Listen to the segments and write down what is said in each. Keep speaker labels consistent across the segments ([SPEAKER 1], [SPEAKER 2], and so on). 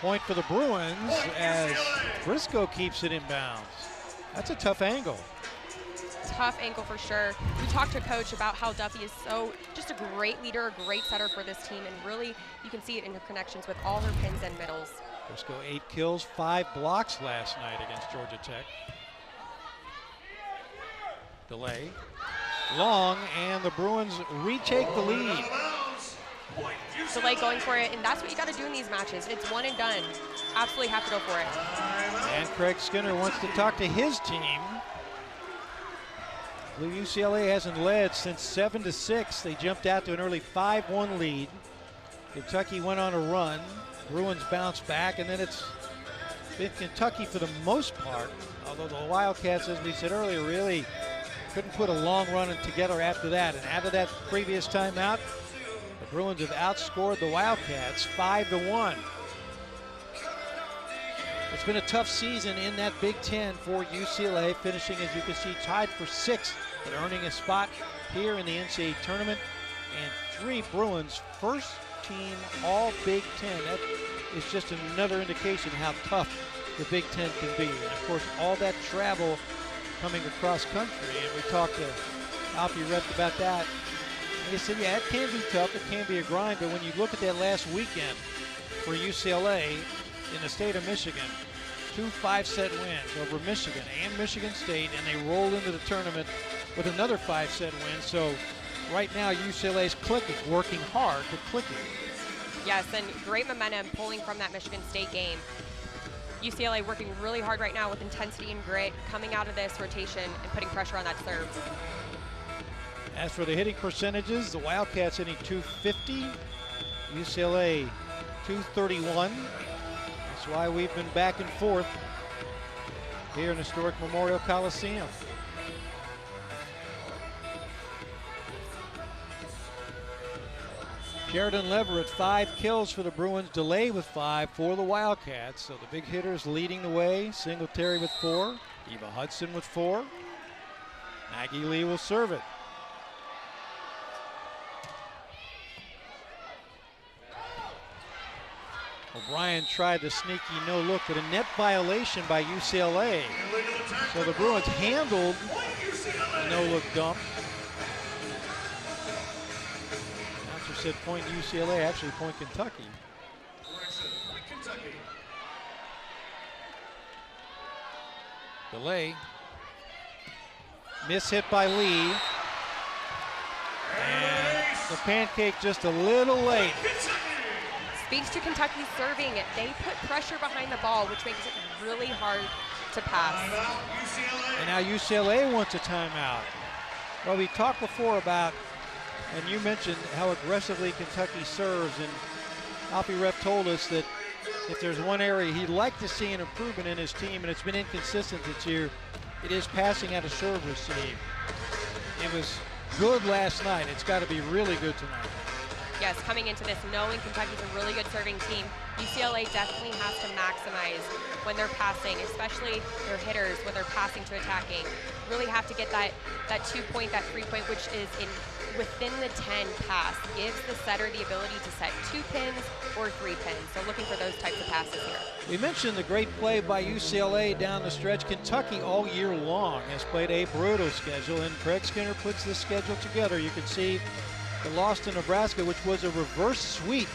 [SPEAKER 1] Point for the Bruins as Briscoe keeps it in bounds. That's a tough angle.
[SPEAKER 2] Tough angle for sure. We talked to Coach about how Duffy is just a great leader, a great setter for this team, and really you can see it in her connections with all her pins and middles.
[SPEAKER 1] Briscoe 8 kills, 5 blocks last night against Georgia Tech. Delay, long, and the Bruins retake the lead.
[SPEAKER 2] Delay going for it, and that's what you got to do in these matches. It's one and done. Absolutely have to go for it.
[SPEAKER 1] And Craig Skinner wants to talk to his team. I believe UCLA hasn't led since 7-6. They jumped out to an early 5-1 lead. Kentucky went on a run. Bruins bounced back, and then it's been Kentucky for the most part, although the Wildcats, as we said earlier, really couldn't put a long run together after that. And after that previous timeout, the Bruins have outscored the Wildcats 5-1. It's been a tough season in that Big Ten for UCLA, finishing, as you can see, tied for 6th, but earning a spot here in the NCAA tournament. And 3 Bruins first team all Big Ten. That is just another indication how tough the Big Ten can be. And of course, all that travel coming across country, and we talked to Alfie Rep about that. And he said, yeah, it can be tough, it can be a grind, but when you look at that last weekend for UCLA in the state of Michigan, 2 5-set wins over Michigan and Michigan State, and they rolled into the tournament with another 5-set win. So right now UCLA's clicking, working hard, but clicking.
[SPEAKER 2] Yes, and great momentum pulling from that Michigan State game. UCLA working really hard right now with intensity and grit, coming out of this rotation and putting pressure on that serve.
[SPEAKER 1] As for the hitting percentages, the Wildcats hitting .250, UCLA .231. That's why we've been back and forth here in historic Memorial Coliseum. Sheridan Leverett, 5 kills for the Bruins, Delay with 5 for the Wildcats. So the big hitters leading the way. Singletary with 4, Eva Hudson with 4. Maggie Lee will serve it. O'Brien tried the sneaky no-look, but a net violation by UCLA. So the Bruins handled the no-look dump. Announcer said point UCLA, actually point Kentucky. Delay. Miss hit by Lee. And the pancake just a little late.
[SPEAKER 2] Speaks to Kentucky's serving. They put pressure behind the ball, which makes it really hard to pass.
[SPEAKER 1] And now UCLA wants a timeout. Well, we talked before about, and you mentioned how aggressively Kentucky serves, and Alfie Rep told us that if there's one area he'd like to see an improvement in his team, and it's been inconsistent this year, it is passing out of serve receive. It was good last night. It's got to be really good tonight.
[SPEAKER 2] Yes, coming into this, knowing Kentucky's a really good serving team, UCLA definitely has to maximize when they're passing, especially their hitters when they're passing to attacking. Really have to get that 2-point, that 3-point, which is within the 10 pass. Gives the setter the ability to set 2 pins or 3 pins. So looking for those types of passes here.
[SPEAKER 1] We mentioned the great play by UCLA down the stretch. Kentucky all year long has played a brutal schedule, and Craig Skinner puts this schedule together. You can see the loss to Nebraska, which was a reverse sweep.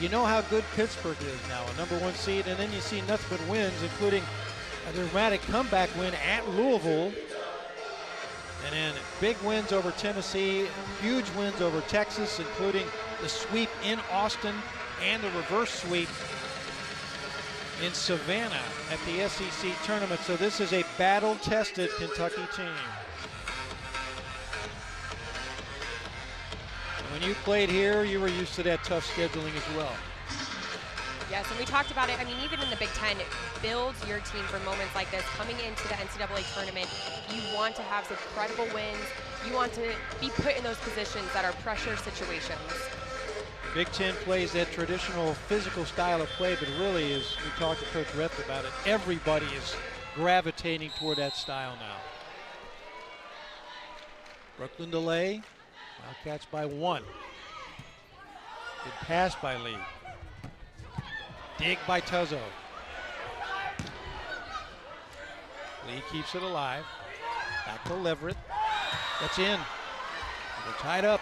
[SPEAKER 1] You know how good Pittsburgh is now, a #1 seed, and then you see nothing but wins, including a dramatic comeback win at Louisville, and then big wins over Tennessee, huge wins over Texas, including the sweep in Austin and the reverse sweep in Savannah at the SEC tournament. So this is a battle-tested Kentucky team. When you played here, you were used to that tough scheduling as well.
[SPEAKER 2] Yes, and we talked about it. I mean, even in the Big Ten, it builds your team for moments like this. Coming into the NCAA tournament, you want to have some credible wins. You want to be put in those positions that are pressure situations.
[SPEAKER 1] Big Ten plays that traditional physical style of play, but really, as we talked to Coach Rep about it, everybody is gravitating toward that style now. Brooklyn Delay. Wildcats by 1. Good pass by Lee. dig by Tuzzo. Lee keeps it alive. Back to Leverett. That's in. They're tied up.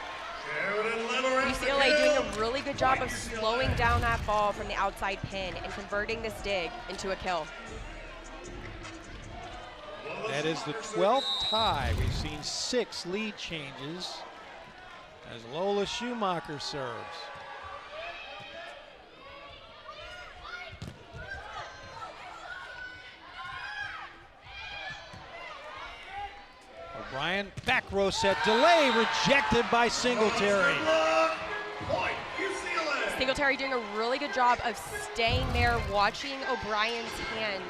[SPEAKER 2] UCLA doing a really good job of slowing down that ball from the outside pin and converting this dig into a kill.
[SPEAKER 1] That is the 12th tie. We've seen 6 lead changes as Lola Schumacher serves. O'Brien, back row set, delay rejected by Singletary.
[SPEAKER 2] Singletary doing a really good job of staying there, watching O'Brien's hands,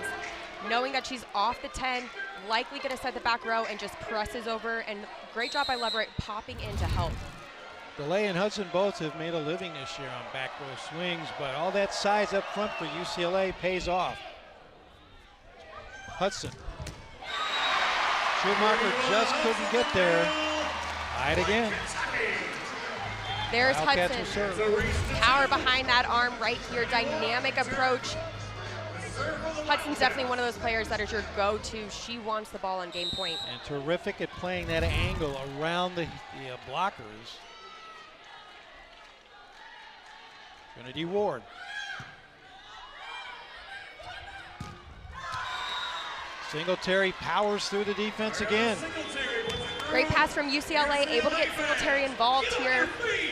[SPEAKER 2] knowing that she's off the 10, likely going to set the back row, and just presses over. And great job by Leverett popping in to help.
[SPEAKER 1] DeLay and Hudson both have made a living this year on back row swings, but all that size up front for UCLA pays off. Hudson. Schumacher just couldn't get there. Tied again.
[SPEAKER 2] There's
[SPEAKER 1] Wildcats
[SPEAKER 2] Hudson. Power behind that arm right here. Dynamic approach. Hudson's definitely one of those players that is your go-to. She wants the ball on game point.
[SPEAKER 1] And terrific at playing that angle around the blockers. Trinity Ward. Singletary powers through the defense again.
[SPEAKER 2] Great pass from UCLA, able to get Singletary involved here.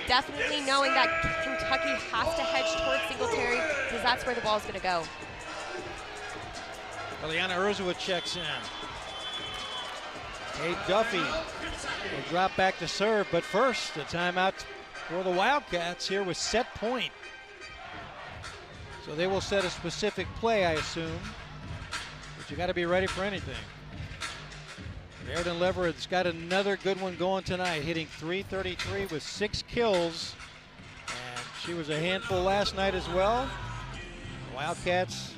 [SPEAKER 2] Definitely knowing that Kentucky has to hedge towards Singletary because that's where the ball's gonna go.
[SPEAKER 1] Eliana Urzua checks in. Kate Duffy will drop back to serve, but first, a timeout for the Wildcats here with set point. So they will set a specific play, I assume. But you got to be ready for anything. Sheridan Leverett's got another good one going tonight, hitting .333 with 6 kills. And she was a handful last night as well. The Wildcats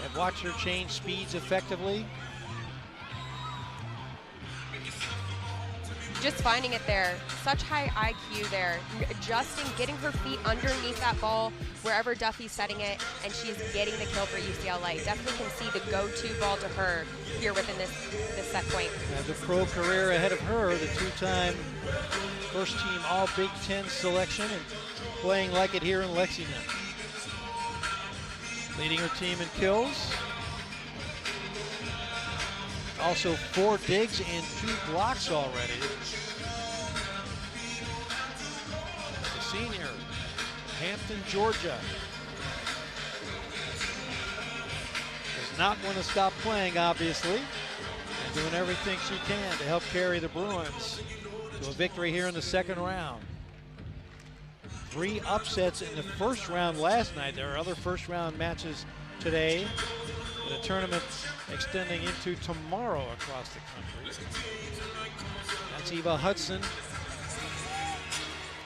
[SPEAKER 1] have watched her change speeds effectively.
[SPEAKER 2] Just finding it there. Such high IQ there. Adjusting, getting her feet underneath that ball wherever Duffy's setting it, and she's getting the kill for UCLA. Definitely can see the go-to ball to her here within this set point.
[SPEAKER 1] Has a pro career ahead of her, the 2-time first team All Big Ten selection and playing like it here in Lexington. Leading her team in kills. Also 4 digs and 2 blocks already. The senior, Hampton, Georgia. Does not want to stop playing, obviously, and doing everything she can to help carry the Bruins to a victory here in the second round. 3 upsets in the first round last night. There are other first round matches today. The tournament extending into tomorrow across the country. That's Eva Hudson.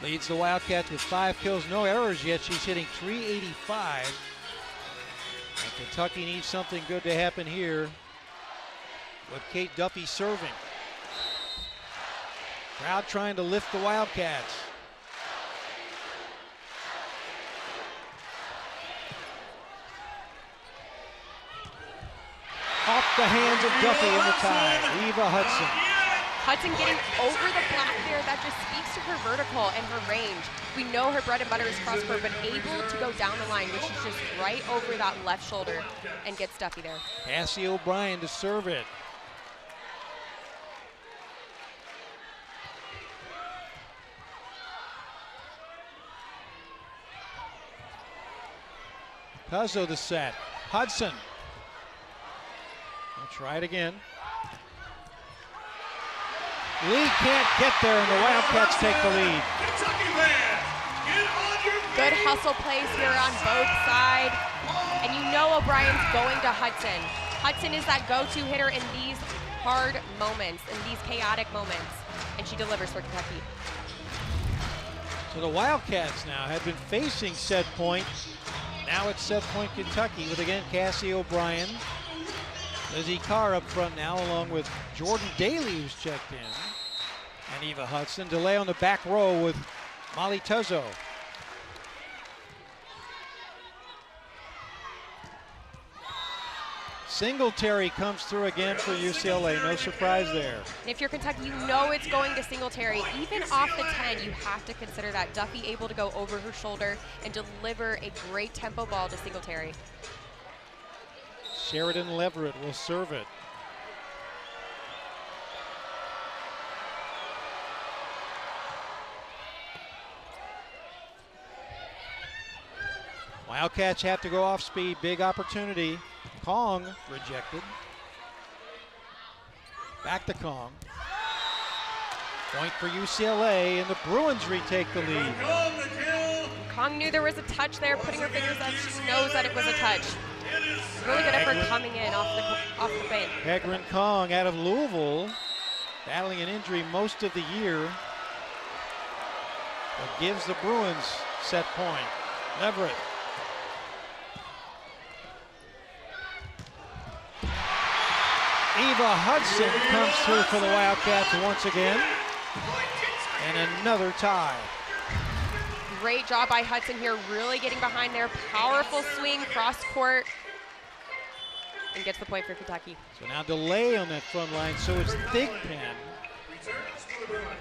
[SPEAKER 1] Leads the Wildcats with 5 kills, no errors yet. She's hitting .385. And Kentucky needs something good to happen here with Kate Duffy serving. Crowd trying to lift the Wildcats. Off the hands of Duffy in the tie. Eva Hudson.
[SPEAKER 2] Hudson getting over the block there. That just speaks to her vertical and her range. We know her bread and butter is cross court, but able to go down the line, which is just right over that left shoulder and gets Duffy there.
[SPEAKER 1] Cassie O'Brien to serve it. Cuzzo the set. Hudson. We'll try it again. Lee can't get there, and the Wildcats take the lead.
[SPEAKER 2] Good hustle plays here on both sides. And you know O'Brien's going to Hudson. Hudson is that go-to hitter in these hard moments, in these chaotic moments. And she delivers for Kentucky.
[SPEAKER 1] So the Wildcats now have been facing set point. Now it's set point Kentucky with, again, Cassie O'Brien. Lizzie Carr up front now, along with Jordan Daly, who's checked in. And Eva Hudson. Delay on the back row with Molly Tuzzo. Singletary comes through again for UCLA. No surprise there.
[SPEAKER 2] And if you're Kentucky, you know it's going to Singletary. Even off the 10, you have to consider that. Duffy able to go over her shoulder and deliver a great tempo ball to Singletary.
[SPEAKER 1] Sheridan Leverett will serve it. Wildcats have to go off speed. Big opportunity. Kong rejected. Back to Kong. Point for UCLA, and the Bruins retake the lead.
[SPEAKER 2] Kong knew there was a touch there, putting her fingers up. She knows that it was a touch. Really good effort coming in off the bank.
[SPEAKER 1] Hegrin Kong out of Louisville, battling an injury most of the year, but gives the Bruins set point. Leverett. Eva Hudson comes through for the Wildcats once again. And another tie.
[SPEAKER 2] Great job by Hudson here, really getting behind there. Powerful swing, cross court, and gets the point for Kentucky.
[SPEAKER 1] So now delay on that front line, so it's Thigpen.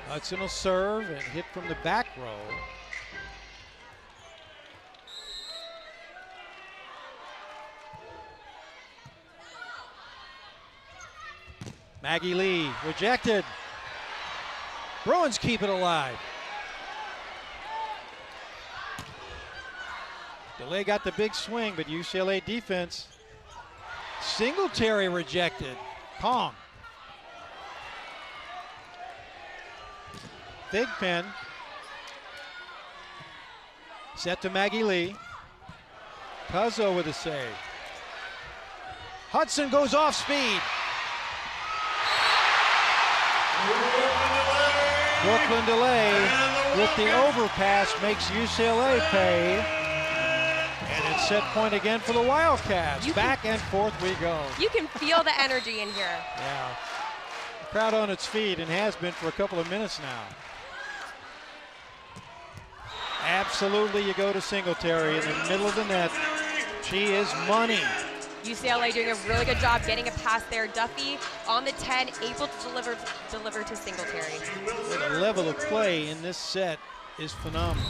[SPEAKER 1] Hudson will serve and hit from the back row. Maggie Lee rejected. Bruins keep it alive. DeLay got the big swing, but UCLA defense. Singletary rejected. Kong. Thigpen. Set to Maggie Lee. Cuzzo with a save. Hudson goes off speed. Brooklyn delay with the overpass makes UCLA pay. And it's set point again for the Wildcats. Back and forth we go.
[SPEAKER 2] You can feel the energy in here.
[SPEAKER 1] Yeah. The crowd on its feet and has been for a couple of minutes now. Absolutely, you go to Singletary in the middle of the net. She is money.
[SPEAKER 2] UCLA doing a really good job getting a pass there. Duffy on the 10, able to deliver to Singletary.
[SPEAKER 1] The level of play in this set is phenomenal.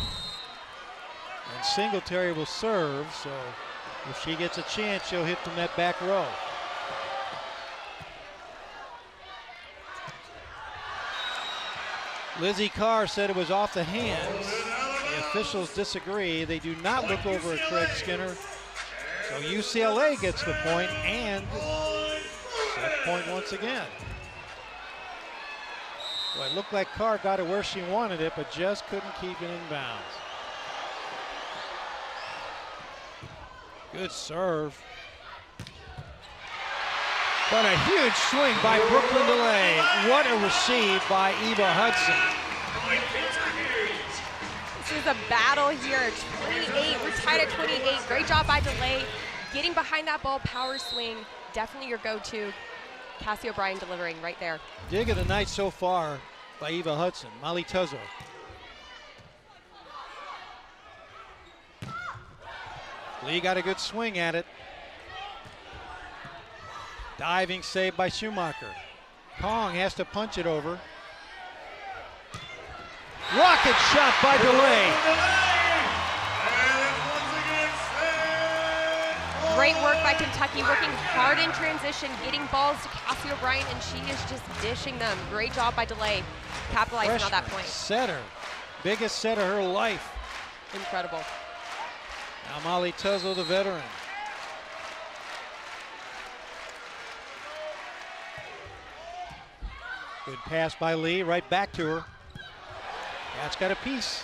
[SPEAKER 1] And Singletary will serve, so if she gets a chance, she'll hit from that back row. Lizzie Carr said it was off the hands. The officials disagree. They do not look over at Craig Skinner. So UCLA gets the point and set point once again. Well, it looked like Carr got it where she wanted it, but just couldn't keep it in bounds. Good serve. But a huge swing by Brooklyn DeLay. What a receive by Eva Hudson.
[SPEAKER 2] This is a battle here. 28, we're tied at 28. Great job by DeLay. Getting behind that ball, power swing. Definitely your go-to. Cassie O'Brien delivering right there.
[SPEAKER 1] Dig of the night so far by Eva Hudson. Molly Tuzzo. Lee got a good swing at it. Diving save by Schumacher. Kong has to punch it over. Rocket shot by DeLay.
[SPEAKER 2] Great work by Kentucky, working hard in transition, getting balls to Cassie O'Brien, and she is just dishing them. Great job by DeLay, capitalizing on that point.
[SPEAKER 1] Setter, biggest set of her life.
[SPEAKER 2] Incredible.
[SPEAKER 1] Now Molly Tuzzo, the veteran. Good pass by Lee, right back to her. That's got a piece.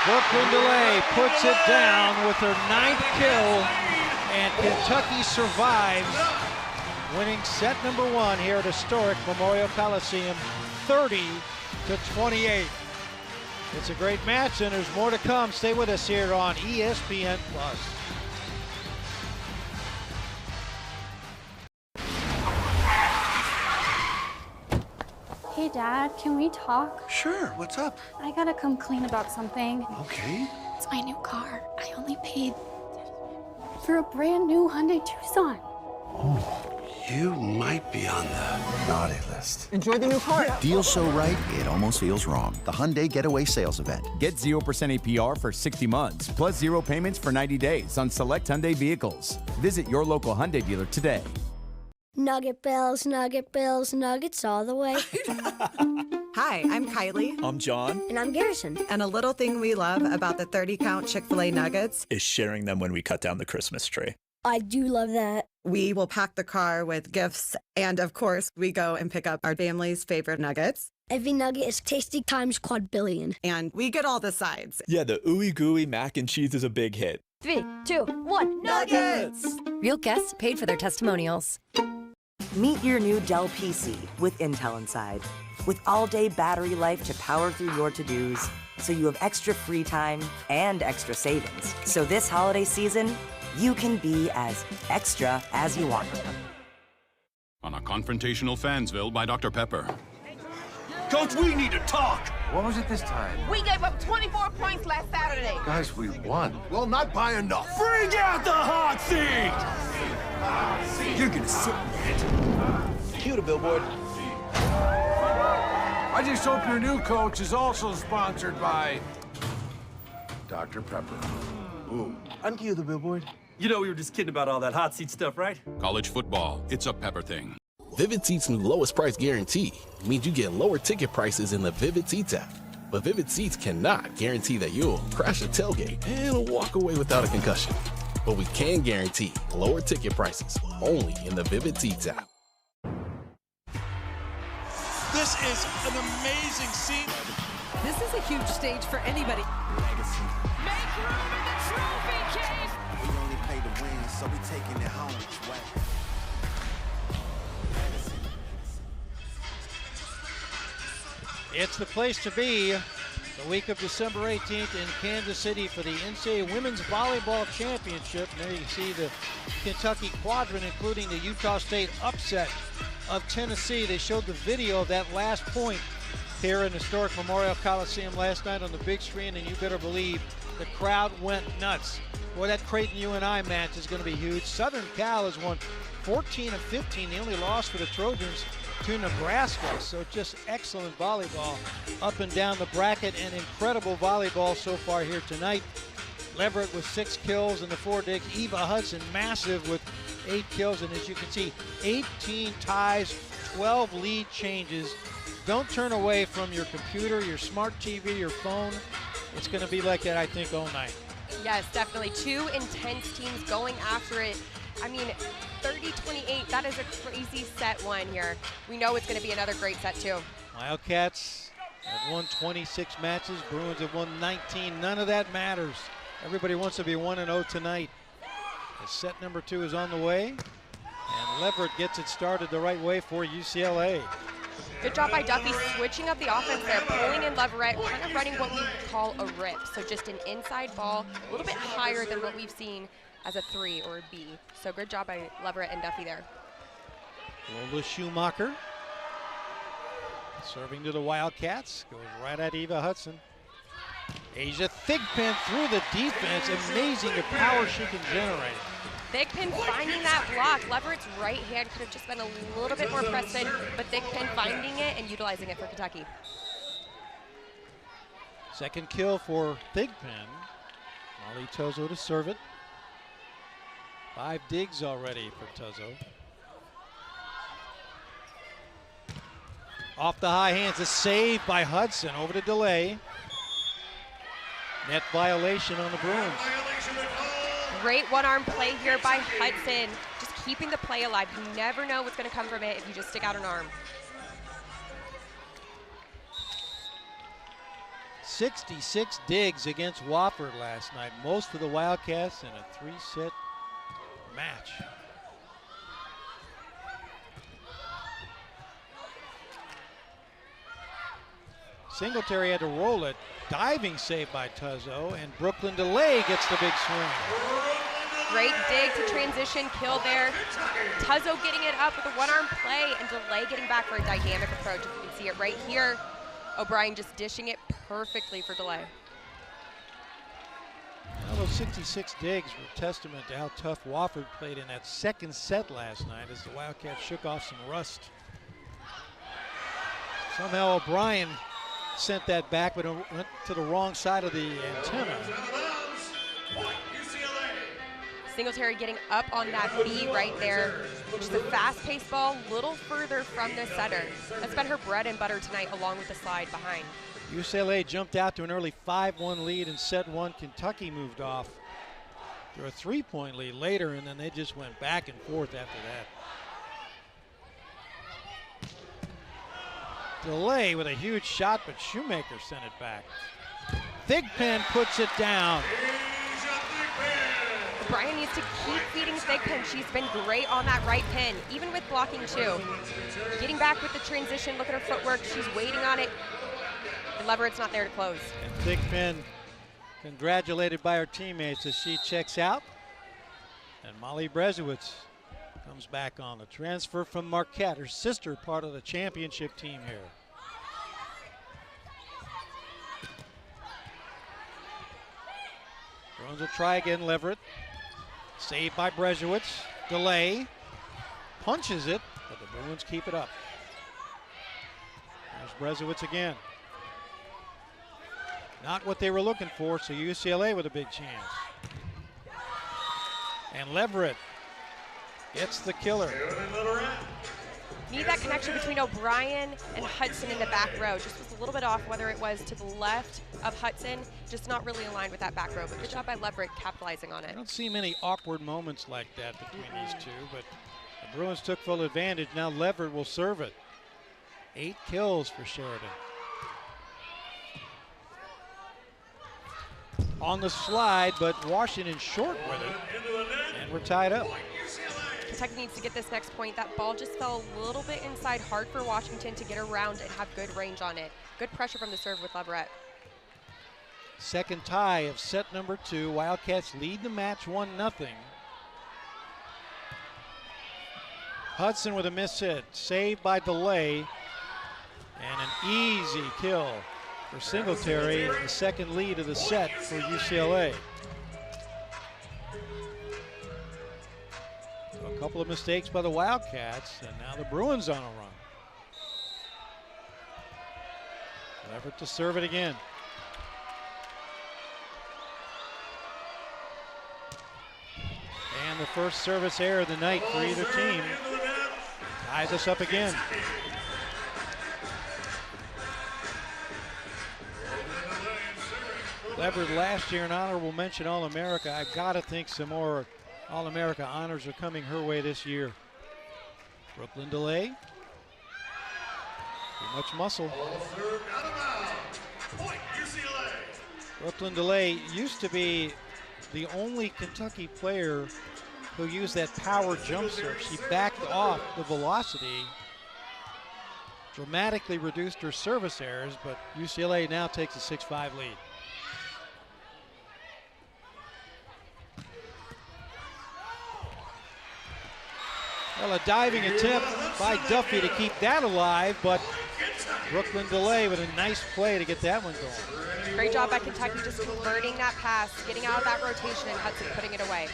[SPEAKER 1] Brooklyn DeLay puts it down with her 9th kill, and Kentucky survives, winning set number 1 here at historic Memorial Coliseum, 30-28. It's a great match, and there's more to come. Stay with us here on ESPN+.
[SPEAKER 3] Hey Dad, can we talk?
[SPEAKER 4] Sure, what's up?
[SPEAKER 3] I gotta come clean about something.
[SPEAKER 4] Okay.
[SPEAKER 3] It's my new car. I only paid for a brand new Hyundai Tucson.
[SPEAKER 4] You might be on the naughty list.
[SPEAKER 5] Enjoy the new car.
[SPEAKER 6] Deal so right, it almost feels wrong. The Hyundai Getaway Sales Event.
[SPEAKER 7] Get 0% APR for 60 months, plus 0 payments for 90 days on select Hyundai vehicles. Visit your local Hyundai dealer today.
[SPEAKER 8] Nugget Bells, Nuggets all the way.
[SPEAKER 9] Hi, I'm Kylie.
[SPEAKER 10] I'm John.
[SPEAKER 8] And I'm Garrison.
[SPEAKER 9] And a little thing we love about the 30-count Chick-fil-A nuggets
[SPEAKER 10] is sharing them when we cut down the Christmas tree.
[SPEAKER 8] I do love that.
[SPEAKER 9] We will pack the car with gifts, and of course, we go and pick up our family's favorite nuggets.
[SPEAKER 8] Every nugget is tasty times quadrillion.
[SPEAKER 9] And we get all the sides.
[SPEAKER 10] Yeah, the ooey gooey mac and cheese is a big hit.
[SPEAKER 8] 3, 2, 1,
[SPEAKER 9] Nuggets!
[SPEAKER 11] Real guests paid for their testimonials.
[SPEAKER 12] Meet your new Dell PC with Intel inside. With all-day battery life to power through your to-dos, so you have extra free time and extra savings. So this holiday season, you can be as extra as you want.
[SPEAKER 13] On a confrontational Fansville by Dr. Pepper.
[SPEAKER 4] Coach, we need to talk.
[SPEAKER 5] What was it this time?
[SPEAKER 14] We gave up 24 points last Saturday.
[SPEAKER 5] Guys, we won.
[SPEAKER 4] Well, not by enough. Bring out the hot seat. You're gonna sit in that.
[SPEAKER 5] Cue the billboard.
[SPEAKER 15] I just hope your new coach is also sponsored by Dr. Pepper.
[SPEAKER 5] Ooh. Uncue the billboard.
[SPEAKER 16] You know we were just kidding about all that hot seat stuff, right?
[SPEAKER 13] College football, it's a Pepper thing.
[SPEAKER 17] Vivid Seats' new lowest price guarantee means you get lower ticket prices in the Vivid Seats app. But Vivid Seats cannot guarantee that you'll crash a tailgate and walk away without a concussion. But we can guarantee lower ticket prices only in the Vivid Seats app.
[SPEAKER 18] This is an amazing scene.
[SPEAKER 19] This is a huge stage for anybody.
[SPEAKER 14] Legacy. Make room in the trophy case.
[SPEAKER 4] We only play to win, so we taking it home.
[SPEAKER 1] It's the place to be the week of December 18th in Kansas City for the NCAA Women's Volleyball Championship. And there you see the Kentucky quadrant, including the Utah State upset of Tennessee. They showed the video of that last point here in historic Memorial Coliseum last night on the big screen, and you better believe the crowd went nuts. Boy, that Creighton UNI match is going to be huge. Southern Cal has won 14 of 15. The only loss for the Trojans to Nebraska. So just excellent volleyball up and down the bracket, and incredible volleyball so far here tonight. Leverett with 6 kills in the 4 digs. Eva Hudson massive with 8 kills, and as you can see, 18 ties, 12 lead changes. Don't turn away from your computer, your smart TV, your phone. It's going to be like that, I think, all night.
[SPEAKER 2] Yes, definitely. 2 intense teams going after it. I mean, 30-28, that is a crazy set one here. We know it's going to be another great set, too.
[SPEAKER 1] Wildcats have won 26 matches. Bruins have won 19. None of that matters. Everybody wants to be 1-0 tonight. As set number 2 is on the way, and Leverett gets it started the right way for UCLA.
[SPEAKER 2] Good job by Duffy switching up the offense there, pulling in Leverett, kind of running what we call a rip. So just an inside ball, a little bit higher than what we've seen as a 3 or a B. So good job by Leverett and Duffy there.
[SPEAKER 1] Lola Schumacher serving to the Wildcats, goes right at Eva Hudson. Asia Thigpen through the defense. Amazing the power she can generate.
[SPEAKER 2] Thigpen finding that block. Leverett's right hand could have just been a little bit more pressed in, but Thigpen finding it and utilizing it for Kentucky.
[SPEAKER 1] Second kill for Thigpen. Molly Tozo to serve it. 5 digs already for Tozo. Off the high hands, a save by Hudson over the delay. Net violation on the Bruins.
[SPEAKER 2] Great one-arm play here by Hudson. Just keeping the play alive. You never know what's going to come from it if you just stick out an arm.
[SPEAKER 1] 66 digs against Wofford last night. Most of the Wildcats in a 3-set match. Singletary had to roll it. Diving save by Tuzzo, and Brooklyn DeLay gets the big swing.
[SPEAKER 2] Great dig to transition kill there. Tuzzo getting it up with a one-arm play, and DeLay getting back for a dynamic approach. If you can see it right here. O'Brien just dishing it perfectly for DeLay.
[SPEAKER 1] That those 66 digs were testament to how tough Wofford played in that second set last night as the Wildcats shook off some rust. Somehow O'Brien sent that back, but it went to the wrong side of the antenna.
[SPEAKER 2] Singletary getting up on that B right there. Just a fast-paced ball, a little further from the setter. That's been her bread and butter tonight, along with the slide behind.
[SPEAKER 1] UCLA jumped out to an early 5-1 lead in set one. Kentucky moved off to a 3-point lead later, and then they just went back and forth after that. Delay with a huge shot, but Shoemaker sent it back. Thigpen puts it down.
[SPEAKER 2] Brian needs to keep feeding Thigpen. She's been great on that right pin, even with blocking too. Getting back with the transition, look at her footwork. She's waiting on it. And Leverett's not there to close.
[SPEAKER 1] And Thigpen congratulated by her teammates as she checks out. And Molly Brezowitz comes back on the transfer from Marquette, her sister, part of the championship team here. Bruins will try again, Leverett. Saved by Brezowitz. Delay. Punches it, but the Bruins keep it up. There's Brezowitz again. Not what they were looking for, so UCLA with a big chance. And Leverett gets the killer.
[SPEAKER 2] Need that connection between O'Brien and Hudson in the back row. Just was a little bit off, whether it was to the left of Hudson, just not really aligned with that back row. But good job by Leverett capitalizing on it.
[SPEAKER 1] I don't see many awkward moments like that between these two, but the Bruins took full advantage. Now Leverett will serve it. 8 kills for Sheridan. On the slide, but Washington short with it, and we're tied up.
[SPEAKER 2] Kentucky needs to get this next point. That ball just fell a little bit inside, hard for Washington to get around and have good range on it. Good pressure from the serve with Leverett.
[SPEAKER 1] Second tie of set number 2. Wildcats lead the match 1-0. Hudson with a miss hit, saved by Delay, and an easy kill for Singletary, the second lead of the set for UCLA. So a couple of mistakes by the Wildcats, and now the Bruins on a run. Leverett to serve it again. And the first service error of the night for either team ties us up again. Leverett last year an honorable mention All-America. I've got to think some more All-America honors are coming her way this year. Brooklyn Delay. Too much muscle. Brooklyn Delay used to be the only Kentucky player who used that power jump serve. She backed off the velocity, dramatically reduced her service errors, but UCLA now takes a 6-5 lead. Well, a diving attempt by Duffy to keep that alive, but Brooklyn Delay with a nice play to get that one going.
[SPEAKER 2] Great job by Kentucky just converting that pass, getting out of that rotation, and Hudson putting it away.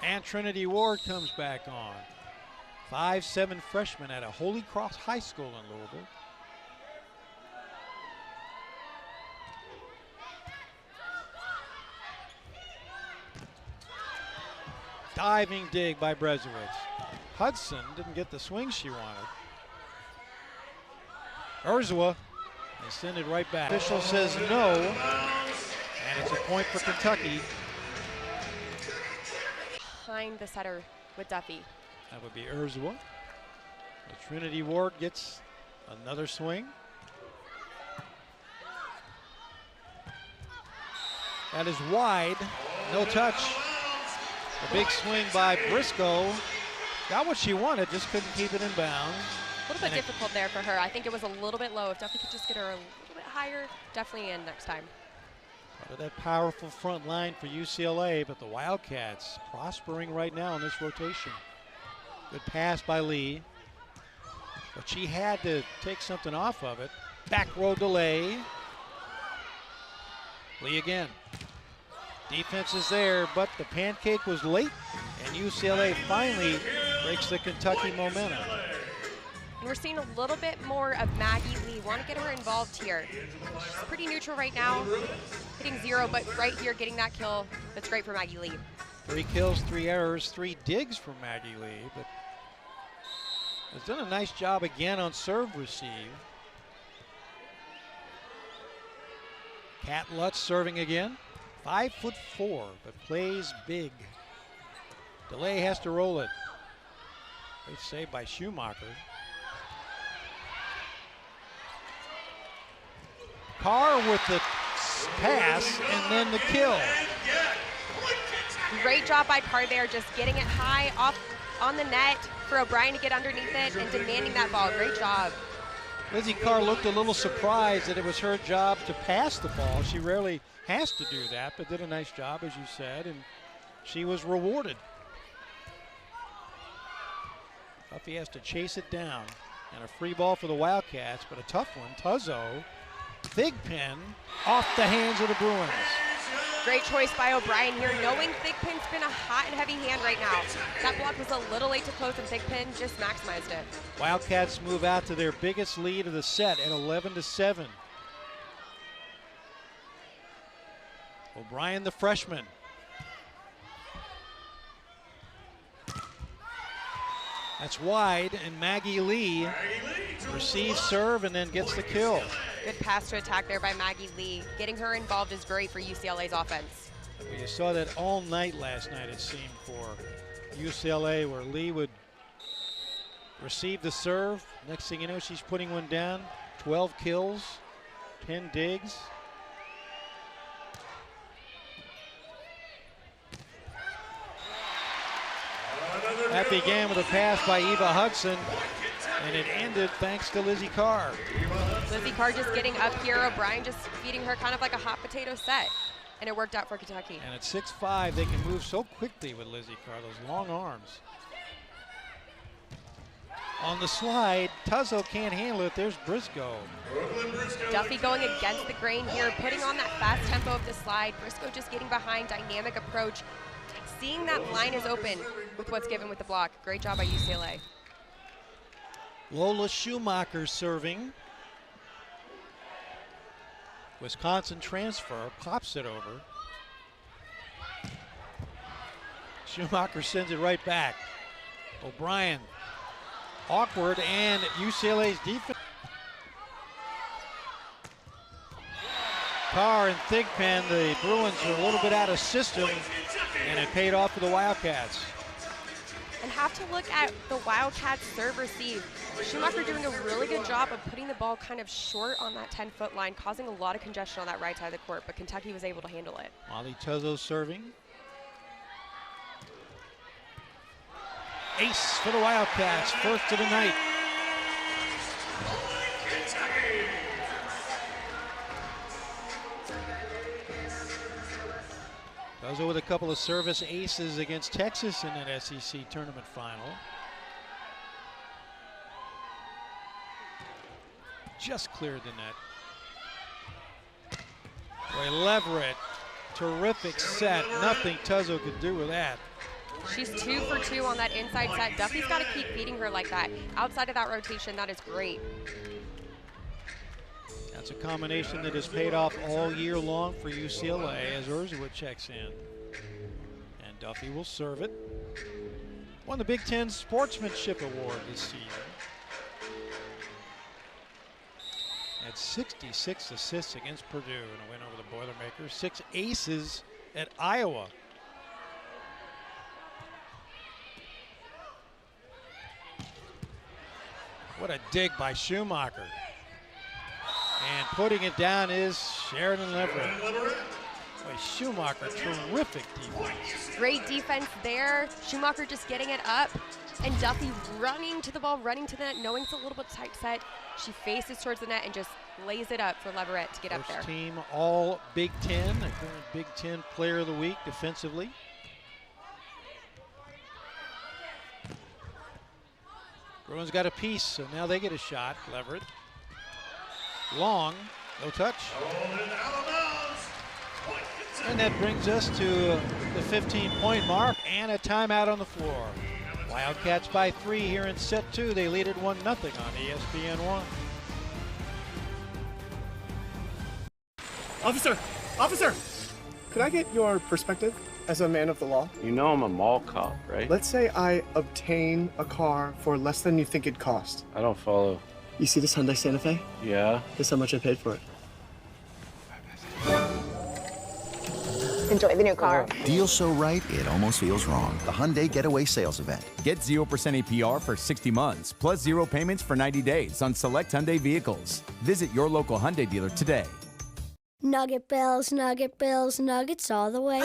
[SPEAKER 1] And Trinity Ward comes back on. 5'7" freshman at a Holy Cross High School in Louisville. Diving dig by Brezowitz. Hudson didn't get the swing she wanted. Urzwa, they send it right back. Official says no, and it's a point for Kentucky.
[SPEAKER 2] Behind the setter with Duffy.
[SPEAKER 1] That would be Urzwa. Trinity Ward gets another swing. That is wide, no touch. A big swing by Briscoe. Got what she wanted, just couldn't keep it in bounds.
[SPEAKER 2] A little bit difficult there for her. I think it was a little bit low. If Duffy could just get her a little bit higher, definitely in next time.
[SPEAKER 1] Part of that powerful front line for UCLA, but the Wildcats prospering right now in this rotation. Good pass by Lee, but she had to take something off of it. Back row Delay. Lee again. Defense is there, but the pancake was late, and UCLA finally breaks the Kentucky momentum.
[SPEAKER 2] And we're seeing a little bit more of Maggie Lee. Want to get her involved here. She's pretty neutral right now, hitting 0, but right here getting that kill. That's great for Maggie Lee.
[SPEAKER 1] 3 kills, 3 errors, 3 digs from Maggie Lee, but has done a nice job again on serve receive. Kat Lutz serving again. 5'4", but plays big. DeLay has to roll it. Great save by Schumacher. Carr with the pass and then the kill.
[SPEAKER 2] Great job by Carr there, just getting it high off on the net for O'Brien to get underneath it and demanding that ball. Great job.
[SPEAKER 1] Lizzie Carr looked a little surprised that it was her job to pass the ball. She rarely has to do that, but did a nice job, as you said, and she was rewarded. Duffy has to chase it down, and a free ball for the Wildcats, but a tough one. Tuzzo, Thigpen, off the hands of the Bruins.
[SPEAKER 2] Great choice by O'Brien here, knowing Thigpen's been a hot and heavy hand right now. That block was a little late to close, and Thigpen just maximized it.
[SPEAKER 1] Wildcats move out to their biggest lead of the set at 11-7. O'Brien, the freshman. That's wide, and Maggie Lee receives serve and then gets the kill.
[SPEAKER 2] Good pass to attack there by Maggie Lee. Getting her involved is great for UCLA's offense.
[SPEAKER 1] Well, you saw that all night last night, it seemed, for UCLA, where Lee would receive the serve. Next thing you know, she's putting one down. 12 kills, 10 digs. That began with a pass by Eva Hudson, and it ended thanks to Lizzie Carr.
[SPEAKER 2] Lizzie Carr just getting up here. O'Brien just feeding her kind of like a hot potato set, and it worked out for Kentucky.
[SPEAKER 1] And at 6'5", they can move so quickly with Lizzie Carr, those long arms. On the slide, Tuzzo can't handle it. There's Briscoe.
[SPEAKER 2] Duffy going against the grain here, putting on that fast tempo of the slide. Briscoe just getting behind, dynamic approach. Seeing that line is open with what's given with the block. Great job by UCLA.
[SPEAKER 1] Lola Schumacher serving. Wisconsin transfer, pops it over. Schumacher sends it right back. O'Brien, awkward, and UCLA's defense. Carr and Thigpen, the Bruins are a little bit out of system, and it paid off for the Wildcats.
[SPEAKER 2] And have to look at the Wildcats serve receive. Schumacher doing a really good job of putting the ball kind of short on that 10-foot line, causing a lot of congestion on that right side of the court, but Kentucky was able to handle it.
[SPEAKER 1] Molly Tuzzo serving. Ace for the Wildcats, first of the night. Tuzzo with a couple of service aces against Texas in that SEC tournament final. Just cleared the net. Boy, Leverett, terrific set. Nothing Tuzzo could do with that.
[SPEAKER 2] She's 2 for 2 on that inside set. Duffy's got to keep beating her like that. Outside of that rotation, that is great.
[SPEAKER 1] That's a combination that has paid off all year long for UCLA as Urzua checks in. And Duffy will serve it. Won the Big Ten Sportsmanship Award this season. Had 66 assists against Purdue in a win over the Boilermakers. 6 aces at Iowa. What a dig by Schumacher. And putting it down is Sheridan Leverett. Boy, Schumacher, terrific defense.
[SPEAKER 2] Great defense there. Schumacher just getting it up. And Duffy running to the ball, running to the net, knowing it's a little bit tight set. She faces towards the net and just lays it up for Leverett to get up there.
[SPEAKER 1] First team all Big Ten, a current Big Ten Player of the Week defensively. Bruins got a piece, so now they get a shot. Leverett. Long, no touch. And that brings us to the 15-point mark and a timeout on the floor. Wildcats by 3 here in set 2. They lead at 1-0 on ESPN1.
[SPEAKER 20] Officer! Officer! Could I get your perspective as a man of the law?
[SPEAKER 21] You know I'm a mall cop, right?
[SPEAKER 20] Let's say I obtain a car for less than you think it'd cost.
[SPEAKER 21] I don't follow.
[SPEAKER 20] You see this Hyundai Santa Fe?
[SPEAKER 21] Yeah?
[SPEAKER 20] Guess how much I paid for it.
[SPEAKER 22] Enjoy the new car.
[SPEAKER 6] Deal so right, it almost feels wrong. The Hyundai Getaway Sales Event.
[SPEAKER 7] Get 0% APR for 60 months, plus 0 payments for 90 days on select Hyundai vehicles. Visit your local Hyundai dealer today.
[SPEAKER 8] Nugget bells, nuggets all the way.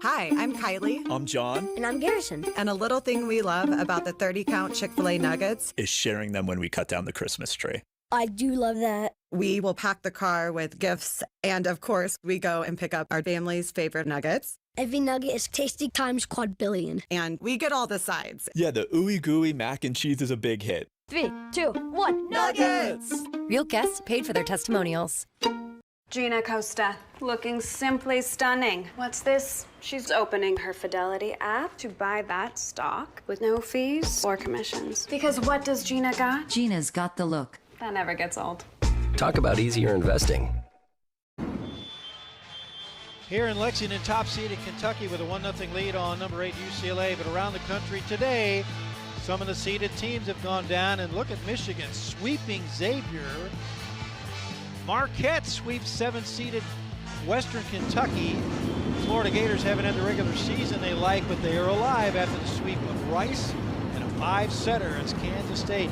[SPEAKER 9] Hi, I'm Kylie.
[SPEAKER 10] I'm John.
[SPEAKER 8] And I'm Garrison.
[SPEAKER 9] And a little thing we love about the 30-count Chick-fil-A nuggets
[SPEAKER 10] is sharing them when we cut down the Christmas tree.
[SPEAKER 8] I do love that.
[SPEAKER 9] We will pack the car with gifts, and of course, we go and pick up our family's favorite nuggets.
[SPEAKER 8] Every nugget is tasty times quadrillion.
[SPEAKER 9] And we get all the sides.
[SPEAKER 10] Yeah, the ooey gooey mac and cheese is a big hit.
[SPEAKER 3] 3, 2, 1,
[SPEAKER 9] nuggets!
[SPEAKER 11] Real guests paid for their testimonials.
[SPEAKER 23] Gina Costa, looking simply stunning. What's this? She's opening her Fidelity app to buy that stock with no fees or commissions. Because what does Gina got?
[SPEAKER 24] Gina's got the look.
[SPEAKER 23] That never gets old.
[SPEAKER 25] Talk about easier investing.
[SPEAKER 1] Here in Lexington, top-seeded Kentucky with a 1-0 lead on number 8 UCLA. But around the country today, some of the seeded teams have gone down. And look at Michigan sweeping Xavier. Marquette sweeps 7-seeded Western Kentucky. Florida Gators haven't had the regular season they like, but they are alive after the sweep of Rice and a 5-setter as Kansas State.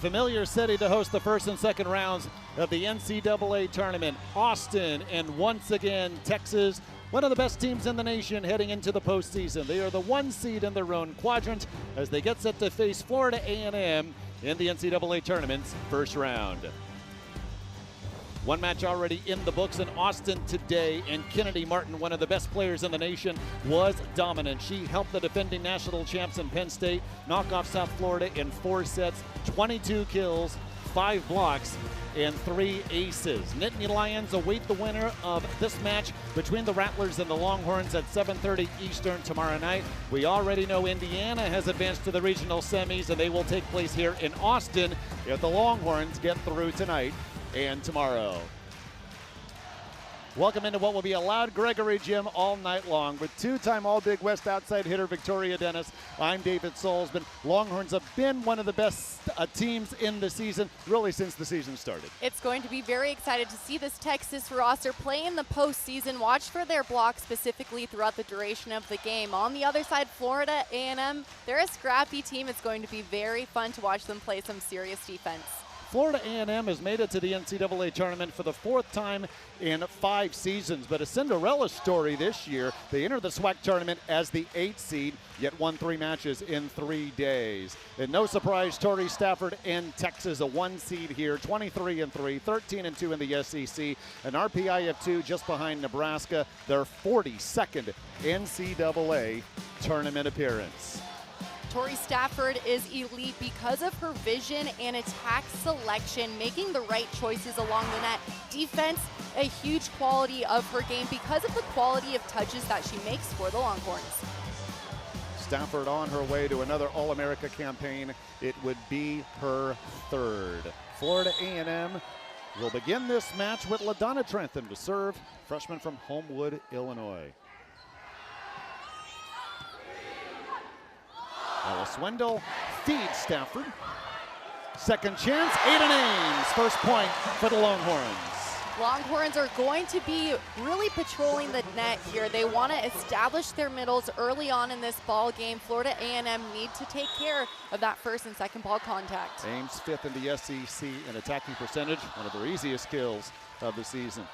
[SPEAKER 1] familiar city to host the first and second rounds of the NCAA tournament. Austin, and once again, Texas, one of the best teams in the nation heading into the postseason. They are the 1 seed in their own quadrant as they get set to face Florida A&M in the NCAA tournament's first round. One match already in the books in Austin today, and Kennedy Martin, one of the best players in the nation, was dominant. She helped the defending national champs in Penn State knock off South Florida in 4 sets, 22 kills, 5 blocks, and 3 aces. Nittany Lions await the winner of this match between the Rattlers and the Longhorns at 7:30 Eastern tomorrow night. We already know Indiana has advanced to the regional semis, and they will take place here in Austin if the Longhorns get through tonight and tomorrow. Welcome into what will be a loud Gregory Gym all night long with 2-time All-Big West outside hitter Victoria Dennis. I'm David Solzman. Longhorns have been one of the best teams in the season, really since the season started.
[SPEAKER 5] It's going to be very excited to see this Texas roster play in the postseason. Watch for their blocks specifically throughout the duration of the game. On the other side, Florida A&M, they're a scrappy team. It's going to be very fun to watch them play some serious defense.
[SPEAKER 1] Florida A&M has made it to the NCAA tournament for the 4th time in 5 seasons, but a Cinderella story this year. They entered the SWAC tournament as the 8th seed, yet won 3 matches in 3 days. And no surprise, Torrey Stafford and Texas, a 1 seed here, 23-3, 13-2 in the SEC, an RPI of 2 just behind Nebraska, their 42nd NCAA tournament appearance.
[SPEAKER 5] Torrey Stafford is elite because of her vision and attack selection, making the right choices along the net. Defense, a huge quality of her game because of the quality of touches that she makes for the Longhorns.
[SPEAKER 1] Stafford on her way to another All-America campaign. It would be her 3rd. Florida A&M will begin this match with LaDonna Trentham to serve, freshman from Homewood, Illinois. Ella Swindle feeds Stafford. Second chance, Aiden Ames. First point for the Longhorns.
[SPEAKER 5] Longhorns are going to be really patrolling the net here. They want to establish their middles early on in this ball game. Florida A&M need to take care of that first and second ball contact.
[SPEAKER 1] Ames 5th in the SEC in attacking percentage, one of their easiest kills of the season.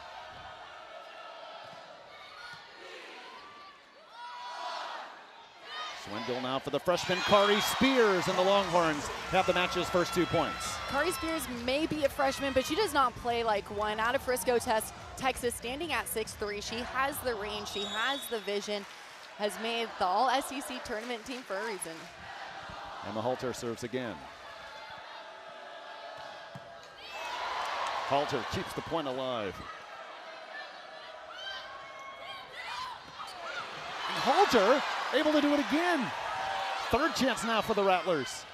[SPEAKER 1] Swindle now for the freshman Kari Spears, and the Longhorns have the match's first 2 points.
[SPEAKER 5] Kari Spears may be a freshman, but she does not play like one. Out of Frisco, Texas, standing at 6'3". She has the range, she has the vision, has made the All-SEC tournament team for a reason.
[SPEAKER 1] Emma Halter serves again. Halter keeps the point alive. And Halter able to do it again. 3rd chance now for the Rattlers.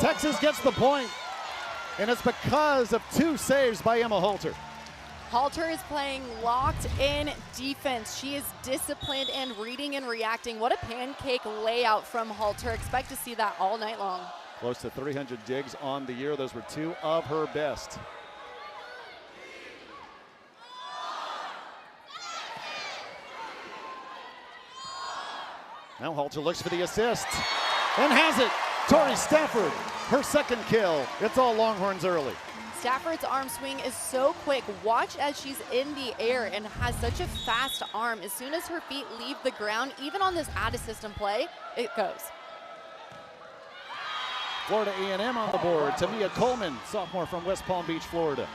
[SPEAKER 1] Texas gets the point, and it's because of 2 saves by Emma Halter.
[SPEAKER 5] Halter is playing locked in defense. She is disciplined and reading and reacting. What a pancake layout from Halter. Expect to see that all night long.
[SPEAKER 1] Close to 300 digs on the year. Those were 2 of her best. Now Halter looks for the assist and has it. Torrey Stafford, her 2nd kill. It's all Longhorns early.
[SPEAKER 5] Stafford's arm swing is so quick. Watch as she's in the air and has such a fast arm. As soon as her feet leave the ground, even on this out-of-system play, it goes.
[SPEAKER 1] Florida A&M on the board. Tamia Coleman, sophomore from West Palm Beach, Florida.